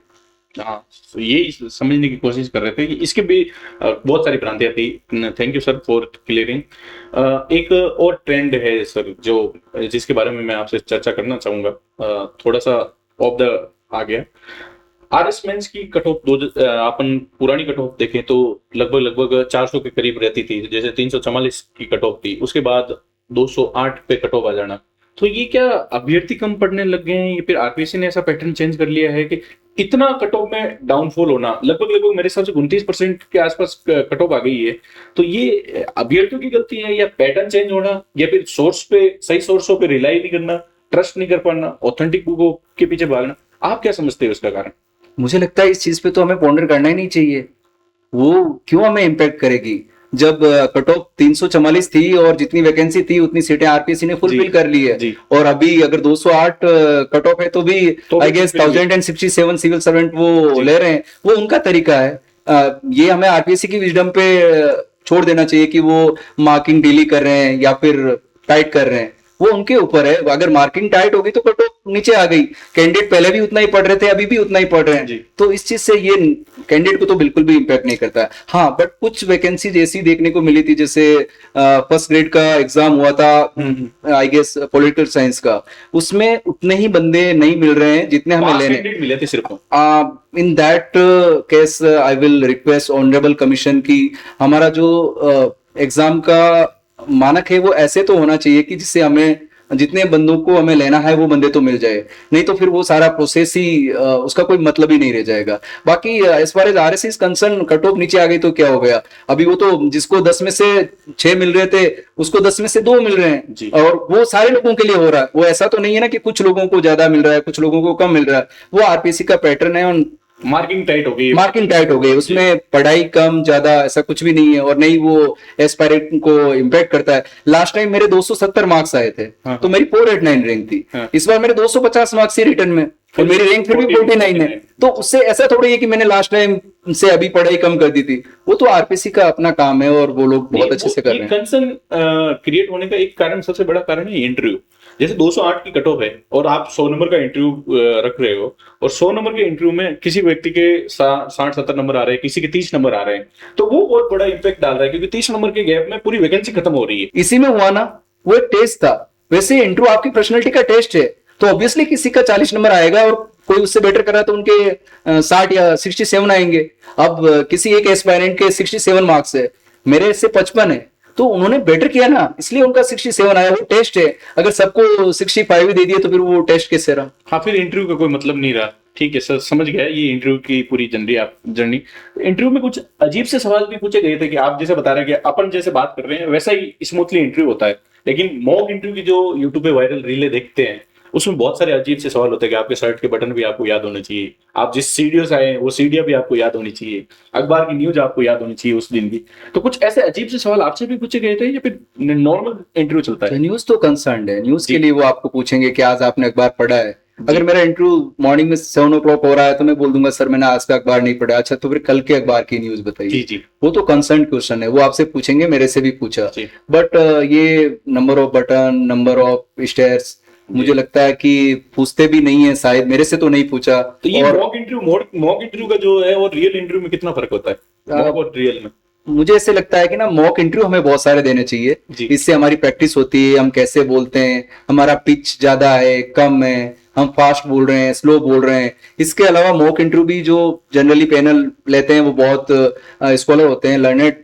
हाँ, तो ये समझने की कोशिश कर रहे थे कि इसके भी बहुत सारी भ्रांतियां थी। Thank you sir for clearing. एक और ट्रेंड है सर जो जिसके बारे में मैं आपसे चर्चा करना चाहूंगा, थोड़ा सा ऑफ द आ गया। आरएस मेंस की कट ऑफ अपन पुरानी कट ऑफ देखें तो लगभग 400 के करीब रहती थी, जैसे 344 की कट ऑफ थी, उसके बाद 208 पे कट ऑफ आ जाना। तो ये क्या अभ्यर्थी कम पढ़ने लग गए हैं या फिर आरपीएससी ने ऐसा पैटर्न चेंज कर लिया है कि इतना कट ऑफ में डाउनफॉल होना? लगभग मेरे हिसाब से 29% के आसपास कट ऑफ आ गई है। तो ये अभ्यर्थियों की गलती है या पैटर्न चेंज होना या फिर सोर्स पे, सही सोर्सों पे रिलाई नहीं करना, ट्रस्ट नहीं कर पाना, ऑथेंटिक बुकों के पीछे भागना? आप क्या समझते हो इसका कारण? मुझे लगता है इस चीज पे तो हमें पॉन्डर करना ही नहीं चाहिए। वो क्यों हमें इम्पैक्ट करेगी जब कट ऑफ 344 थी और जितनी वैकेंसी थी उतनी सीटें आरपीएससी ने फुलफिल कर ली है। और अभी अगर 208 कट ऑफ है तो भी आई गेस 1067 सिविल सर्वेंट वो ले रहे हैं, वो उनका तरीका है। ये हमें आरपीएससी की विजडम पे छोड़ देना चाहिए कि वो मार्किंग ढीली कर रहे हैं या फिर टाइट कर रहे हैं, वो उनके ऊपर है। अगर मार्किंग टाइट होगी तो कट ऑफ नीचे आ गई। कैंडिडेट पहले भी उतना ही पढ़ रहे थे, अभी भी उतना ही पढ़ रहे हैं, तो इस चीज से ये कैंडिडेट को तो बिल्कुल भी इम्पैक्ट नहीं करता है। हाँ, बट कुछ वैकेंसीज ऐसी देखने को मिली थी, जैसे फर्स्ट ग्रेड का एग्जाम हुआ था आई गेस पॉलिटिकल साइंस का, उसमें उतने ही बंदे नहीं मिल रहे हैं जितने हमें लेने मिले थे सिर्फ। In that case I will request honourable commission की हमारा जो एग्जाम का मानक है वो ऐसे तो होना चाहिए कि जिससे हमें जितने बंदों को हमें लेना है वो बंदे तो मिल जाए, नहीं तो फिर वो सारा प्रोसेस ही उसका कोई मतलब ही नहीं रह जाएगा। बाकी as far as RSC is concern, cut off नीचे आ गई तो क्या हो गया? अभी वो तो जिसको 10 में से 6 मिल रहे थे उसको 10 में से 2 मिल रहे हैं, और वो सारे लोगों के लिए हो रहा है। वो ऐसा तो नहीं है ना कि कुछ लोगों को ज्यादा मिल रहा है कुछ लोगों को कम मिल रहा है, वो आरपीएससी का पैटर्न है। और मार्किंग टाइट हो गई, मार्किंग टाइट हो गई, उसमें पढ़ाई कम ज्यादा ऐसा कुछ भी नहीं है, और नहीं वो एस्पायरेंट को इम्पैक्ट करता है। लास्ट टाइम मेरे 270 मार्क्स आए थे तो मेरी 489 रैंक थी। इस बार मेरे 250 मार्क्स ही रिटर्न में और मेरी रैंक फिर भी 49 है। तो उससे ऐसा थोड़ी है कि मैंने लास्ट टाइम से अभी पढ़ाई कम कर दी थी, वो तो आरपीएससी का अपना काम है और वो लोग बहुत अच्छे से कर रहे हैं। कंसर्न क्रिएट होने का एक कारण, सबसे बड़ा कारण है इंटरव्यू। जैसे 208 की कट ऑफ है और आप 100 नंबर का इंटरव्यू रख रहे हो, और 100 नंबर के इंटरव्यू में किसी व्यक्ति के 60-70 नंबर आ रहे हैं, किसी के 30 नंबर आ रहे हैं, तो वो बहुत बड़ा इंपैक्ट डाल रहा है, क्योंकि 30 नंबर के गैप में पूरी वैकेंसी खत्म हो रही है। इसी में हुआ ना, वो एक टेस्ट था। वैसे इंटरव्यू आपकी पर्सनैलिटी का टेस्ट है, तो ऑब्वियसली किसी का 40 नंबर आएगा और कोई उससे बेटर करा तो उनके 60 या 67 आएंगे। अब किसी एक एस्पायरेंट के 67 मार्क्स है, मेरे से 55 है, तो उन्होंने बेटर किया ना, इसलिए उनका 67 आया। वो टेस्ट है, अगर सबको 65 ही दे दिए तो फिर वो टेस्ट कैसे रहा? हाँ, फिर इंटरव्यू का कोई मतलब नहीं रहा। ठीक है सर, समझ गया ये इंटरव्यू की पूरी जर्नी। इंटरव्यू में कुछ अजीब से सवाल भी पूछे गए थे कि आप जैसे बता रहे हैं कि अपन जैसे बात कर रहे हैं वैसा ही स्मूथली इंटरव्यू होता है, लेकिन मॉक इंटरव्यू की जो यूट्यूब पे वायरल रीलें देखते हैं उसमें बहुत सारे अजीब से सवाल होते हैं कि आपके शर्ट के बटन भी आपको याद होने चाहिए, आप जिस सीढ़ियों से आए वो सीढ़ियां भी आपको याद होनी चाहिए, अखबार की न्यूज आपको याद होनी चाहिए उस दिन की। तो कुछ ऐसे अजीब से सवाल आपसे भी पूछे गए थे या फिर नॉर्मल इंटरव्यू चलता है? न्यूज तो कंसर्न है, न्यूज के लिए वो आपको पूछेंगे कि आज आपने अखबार पढ़ा है, अगर मेरा इंटरव्यू मॉर्निंग में 7 o'clock हो रहा है तो मैं बोल दूंगा सर मैंने आज का अखबार नहीं पढ़ा। अच्छा तो फिर कल के अखबार की न्यूज जी बताइए। जी वो तो कंसर्न क्वेश्चन है, वो आपसे पूछेंगे, मेरे से भी पूछा। जी बट ये number off button, number of stairs, मुझे जी। लगता है कि पूछते भी नहीं है शायद, मेरे से तो नहीं पूछा। तो ये और मॉक इंटरव्यू का जो है और रियल इंटरव्यू में कितना फर्क होता है, मॉक और रियल में? मुझे ऐसे लगता है कि ना मॉक इंटरव्यू हमें बहुत सारे देने चाहिए। जी इससे हमारी प्रैक्टिस होती है, हम कैसे बोलते हैं, हमारा पिच ज्यादा है कम है, हम फास्ट बोल रहे हैं स्लो बोल रहे हैं। इसके अलावा मॉक इंटरव्यू भी जो जनरली पैनल लेते हैं वो बहुत स्कॉलर होते हैं, लर्नेड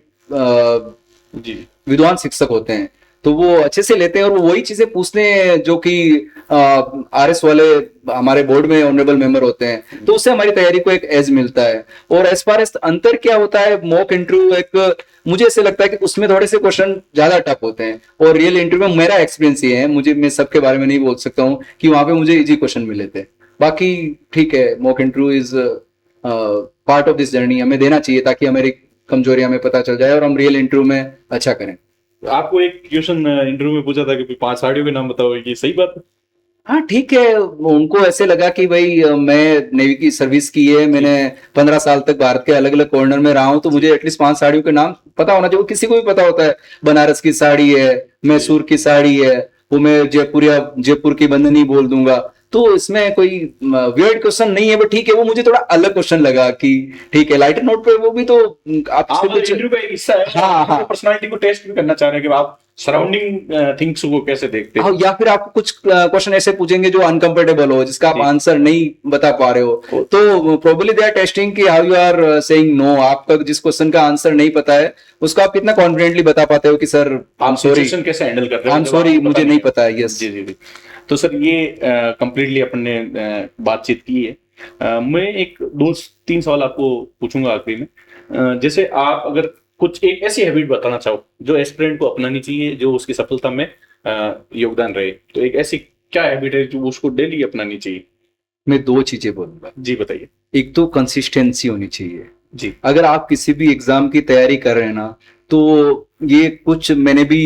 जी विद्वान शिक्षक होते हैं, तो वो अच्छे से लेते हैं और वो वही चीजें पूछते हैं जो कि आरएस वाले हमारे बोर्ड में ऑनरेबल मेंबर होते हैं, तो उससे हमारी तैयारी को एक एज मिलता है। और एज फार एज अंतर क्या होता है, मॉक इंटरव्यू एक, मुझे ऐसे लगता है कि उसमें थोड़े से क्वेश्चन ज्यादा टफ होते हैं, और रियल इंटरव्यू में मेरा एक्सपीरियंस ये है, मुझे मैं सबके बारे में नहीं बोल सकता हूँ कि वहां पे मुझे इजी क्वेश्चन मिले थे। बाकी ठीक है, mock interview is part of this journey, हमें देना चाहिए ताकि हमारी कमजोरी हमें पता चल जाए और हम रियल इंटरव्यू में अच्छा करें। आपको एक क्वेश्चन इंटरव्यू में पूछा था कि 5 साड़ियों के नाम बताओ, ये सही बात है? हाँ ठीक है, उनको ऐसे लगा कि भाई मैं नेवी की सर्विस की है, मैंने 15 साल तक भारत के अलग अलग कॉर्नर में रहा हूँ, तो मुझे एटलीस्ट 5 साड़ियों के नाम पता होना चाहिए। वो किसी को भी पता होता है, बनारस की साड़ी है, मैसूर की साड़ी है, वो मैं जयपुर की बंधनी बोल दूंगा। तो इसमें कोई वियर्ड क्वेश्चन नहीं है, बट ठीक है, वो मुझे थोड़ा अलग क्वेश्चन लगा कि ठीक है, लाइटर नोट पे वो भी तो आपसे आप कुछ। इंटरव्यू का एक हिस्सा है, हाँ हाँ पर्सनालिटी को टेस्ट भी करना चाह रहे हैं कि आप सराउंडिंग थिंग्स को कैसे देखते हाँ, हैं। या फिर आपको कुछ क्वेश्चन ऐसे पूछेंगे जो अनकंफर्टेबल हो, जिसका आप जी। आंसर नहीं बता पा रहे हो, तो प्रोबेबली दे आर टेस्टिंग कि how you are saying no. आपका जिस क्वेश्चन का आंसर नहीं पता है उसको आप कितना कॉन्फिडेंटली बता पाते हो कि सर आई एम आप सॉरी, सिचुएशन कैसे हैंडल कर रहे आई हो एम जब सॉरी, आपको मुझे नहीं पता है। यस जी जी जी। तो सर ये कंप्लीटली अपन ने बातचीत की है। मैं एक 2-3 सवाल आपको पूछूंगा आखिरी में। जैसे आप अगर कुछ एक ऐसी हैबिट बताना चाहो जो एस्पिरेंट को अपनानी चाहिए, जो उसकी सफलता में योगदान रहे, तो एक ऐसी क्या हैबिट है जो उसको डेली अपनानी चाहिए? मैं 2 चीजें बोलूंगा। जी बताइए। एक तो कंसिस्टेंसी होनी चाहिए। जी अगर आप किसी भी एग्जाम की तैयारी कर रहे हैं ना, तो ये कुछ मैंने भी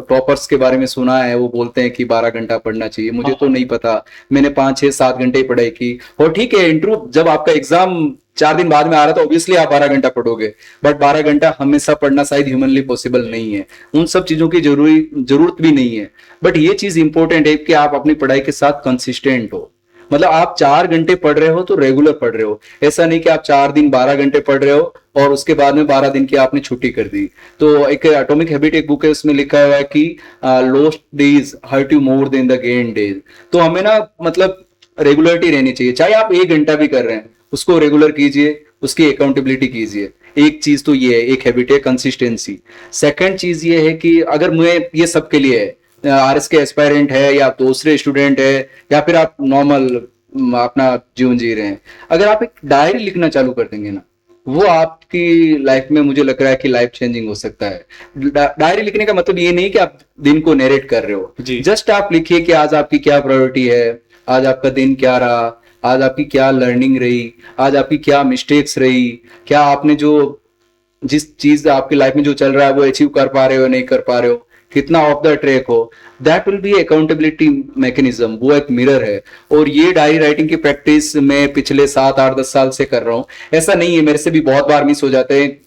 टॉपर्स के बारे में सुना है, वो बोलते हैं कि 12 घंटा पढ़ना चाहिए, मुझे तो नहीं पता, मैंने 5 6 7 घंटे ही पढ़ाई की। और ठीक है, इंटरव्यू जब आपका एग्जाम 4 दिन बाद में आ रहा था, ऑब्वियसली आप 12 घंटा पढ़ोगे, बट 12 घंटा हमेशा पढ़ना शायद ह्यूमनली पॉसिबल नहीं है, उन सब चीजों की जरूरत भी नहीं है। बट ये चीज इंपॉर्टेंट है कि आप अपनी पढ़ाई के साथ कंसिस्टेंट हो। मतलब आप 4 घंटे पढ़ रहे हो तो रेगुलर पढ़ रहे हो, ऐसा नहीं कि आप 4 दिन 12 घंटे पढ़ रहे हो और उसके बाद में 12 दिन की आपने छुट्टी कर दी। तो एक एटॉमिक हैबिट एक बुक है, उसमें लिखा हुआ है कि lost days hurt you more than the gain days. तो हमें ना मतलब रेगुलरिटी रहनी चाहिए, चाहे आप 1 घंटा भी कर रहे हैं उसको रेगुलर कीजिए, उसकी अकाउंटेबिलिटी कीजिए। एक चीज तो ये है, एक हैबिट है कंसिस्टेंसी। सेकंड चीज ये है कि अगर मैं, ये सबके लिए है, आरएस के एस्पायरेंट है या दूसरे स्टूडेंट है या फिर आप नॉर्मल अपना जीवन जी रहे हैं, अगर आप एक डायरी लिखना चालू कर देंगे ना, वो आपकी लाइफ में मुझे लग रहा है कि लाइफ चेंजिंग हो सकता है। डायरी लिखने का मतलब ये नहीं कि आप दिन को नरेट कर रहे हो, जी जस्ट आप लिखिए कि आज आपकी क्या प्रायोरिटी है, आज आपका दिन क्या रहा, आज आपकी क्या लर्निंग रही, आज आपकी क्या मिस्टेक्स रही, क्या आपने जो जिस चीज आपकी लाइफ में जो चल रहा है वो अचीव कर पा रहे हो नहीं कर पा रहे हो, कितना ऑफ द ट्रैक हो। That will be accountability mechanism, वो एक मिरर है। और ये डायरी राइटिंग की प्रैक्टिस मैं पिछले 7 8 10 साल से कर रहा हूँ। ऐसा नहीं है, मेरे से भी बहुत बार मिस हो जाते हैं,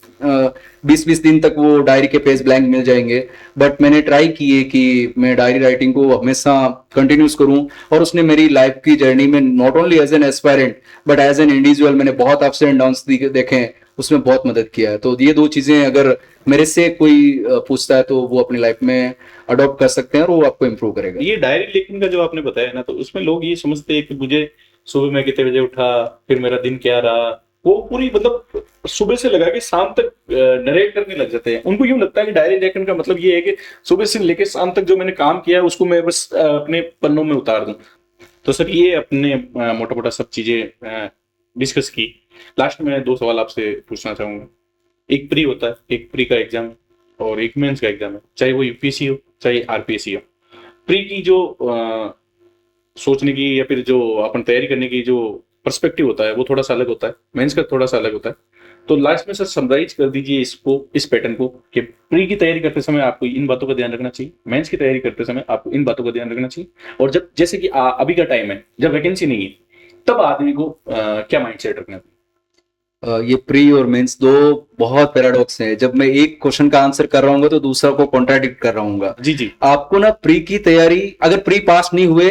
20 20 दिन तक वो डायरी के पेज ब्लैंक मिल जाएंगे, बट मैंने ट्राई की है कि मैं डायरी राइटिंग को हमेशा कंटिन्यूस करूं। और उसने मेरी लाइफ की जर्नी में not only as an aspirant but as an individual मैंने बहुत अप्स एंड डाउन्स देखे हैं, उसमें बहुत मदद किया है। तो ये 2 चीजें अगर मेरे से कोई पूछता है तो वो अपनी लाइफ में अडॉप्ट कर सकते हैं और वो आपको इम्प्रूव करेगा। ये डायरी लिखने का जो आपने बताया ना, तो उसमें लोग ये समझते हैं कि मुझे सुबह में कितने बजे उठा, फिर मेरा दिन क्या रहा, वो पूरी मतलब सुबह से लगा के शाम तक नरेट करने लग जाते हैं। उनको यूं लगता है कि डायरी लेखन का मतलब ये है कि सुबह से लेके शाम तक जो मैंने काम किया है उसको मैं बस अपने पन्नों में उतार दूं। तो सर ये अपने मोटा मोटा सब चीजें डिस्कस की। लास्ट में 2 सवाल आपसे पूछना चाहूंगा। एक प्री होता है, एक प्री का एग्जाम और एक मेंस का एग्जाम है, चाहे वो यूपीएससी हो चाहे आरपीएससी हो। प्री की जो सोचने की या फिर जो अपन तैयारी करने की जो पर्सपेक्टिव होता है वो थोड़ा सा अलग होता है, मेंस का थोड़ा सा अलग होता है। तो लास्ट में सर समराइज कर दीजिए इसको, इस पैटर्न को, कि प्री की तैयारी करते समय आपको इन बातों का ध्यान रखना चाहिए, मेंस की तैयारी करते समय आपको इन बातों का ध्यान रखना चाहिए, और जब जैसे कि अभी का टाइम है जब वैकेंसी नहीं है तब आदमी को क्या माइंडसेट रखना चाहिए? ये प्री और मेंस दो बहुत पैराडॉक्स हैं। जब मैं एक क्वेश्चन का आंसर कर रहा हूँ तो दूसरा को कॉन्ट्राडिक्ट कर रहा हूँ। जी जी आपको ना प्री की तैयारी, अगर प्री पास नहीं हुए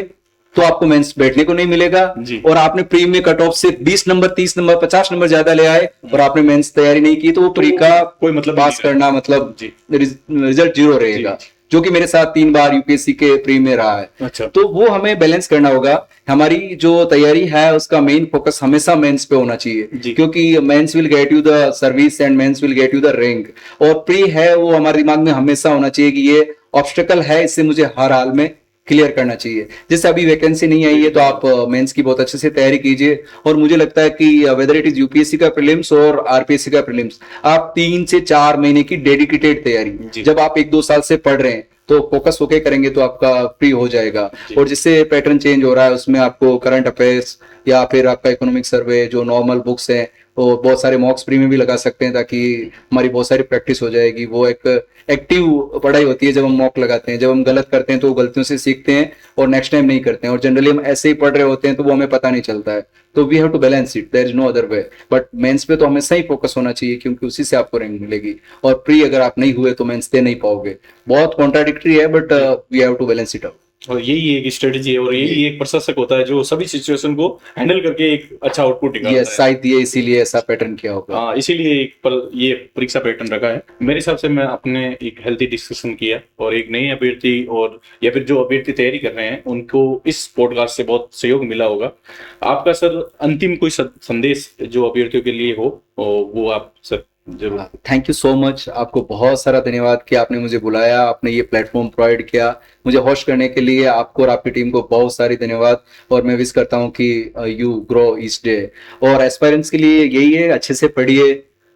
तो आपको मेंस बैठने को नहीं मिलेगा, जी। और आपने प्री में कट ऑफ से 20 नंबर 30 नंबर 50 नंबर ज्यादा ले आए और आपने मेंस तैयारी नहीं की तो वो प्री का कोई मतलब पास नहीं करना मतलब जी रिजल्ट जीरो रहेगा, जी। जो कि मेरे साथ 3 बार यूपीएससी के प्री में रहा है। अच्छा तो वो हमें बैलेंस करना होगा। हमारी जो तैयारी है उसका मेन फोकस हमेशा मेंस पे होना चाहिए, जी। क्योंकि mains will get you the service and mains will get you the rank, और प्री है वो हमारे दिमाग में हमेशा होना चाहिए कि ये ऑब्स्टेकल है, इससे मुझे हर हाल में क्लियर करना चाहिए। जैसे अभी वैकेंसी नहीं आई है तो आप मेंस की बहुत अच्छे से तैयारी कीजिए, और मुझे लगता है कि वेदर इट इज यूपीएससी का प्रीलिम्स और आरपीएससी का प्रीलिम्स, आप 3 से 4 महीने की डेडिकेटेड जी। तैयारी जब आप 1-2 साल से पढ़ रहे हैं तो फोकस होके करेंगे तो आपका फ्री हो जाएगा। जी। और जिससे पैटर्न चेंज हो रहा है उसमें आपको करंट अफेयर्स या फिर आपका इकोनॉमिक सर्वे, जो नॉर्मल बुक्स हैं वो बहुत सारे मॉक्स प्री में भी लगा सकते हैं, ताकि हमारी बहुत सारी प्रैक्टिस हो जाएगी। वो एक एक्टिव पढ़ाई होती है जब हम मॉक लगाते हैं। जब हम गलत करते हैं तो वो गलतियों से सीखते हैं और नेक्स्ट टाइम नहीं करते हैं, और जनरली हम ऐसे ही पढ़ रहे होते हैं तो वो हमें पता नहीं चलता है। तो we have to balance it, there is no other way. But mains पे तो हमेशा ही फोकस होना चाहिए, क्योंकि उसी से आपको रैंक मिलेगी, और प्री अगर आप नहीं हुए तो मेंस दे नहीं पाओगे। बहुत कॉन्ट्राडिक्टरी है but we have to balance it out. और यही एक स्ट्रेटेजी है, और यही एक प्रशासक होता है जो सभी सिचुएशन को हैंडल करके एक अच्छा आउटपुट निकालता यस, है। शायद ये इसीलिए ऐसा पैटर्न किया होगा। हाँ, इसीलिए एक पर ये परीक्षा पैटर्न रखा है। मेरे हिसाब से मैं अपने एक हेल्थी डिस्कशन किया, और एक नई अभ्यर्थी और या फिर जो अभ्यर्थी तैयारी कर रहे हैं उनको इस पॉडकास्ट से बहुत सहयोग मिला होगा। आपका सर अंतिम कोई संदेश जो अभ्यर्थियों के लिए हो वो आप सर जरूर। थैंक यू सो मच, आपको बहुत सारा धन्यवाद कि आपने मुझे बुलाया, आपने ये प्लेटफॉर्म प्रोवाइड किया मुझे होस्ट करने के लिए। आपको और आपकी टीम को बहुत सारी धन्यवाद, और मैं विश करता हूँ कि यू ग्रो ईच डे। और एस्पायरेंट्स के लिए यही है, अच्छे से पढ़िए,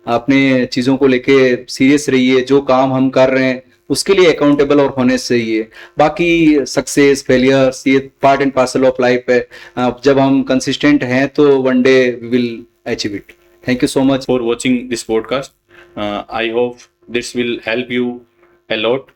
अपने चीज़ों को लेके सीरियस रहिए, जो काम हम कर रहे हैं उसके लिए अकाउंटेबल और होने चाहिए। बाकी सक्सेस फेलियर्स ये part and parcel of life है। जब हम कंसिस्टेंट हैं तो one day we will achieve it. Thank you so much for watching this podcast. I hope this will help you a lot.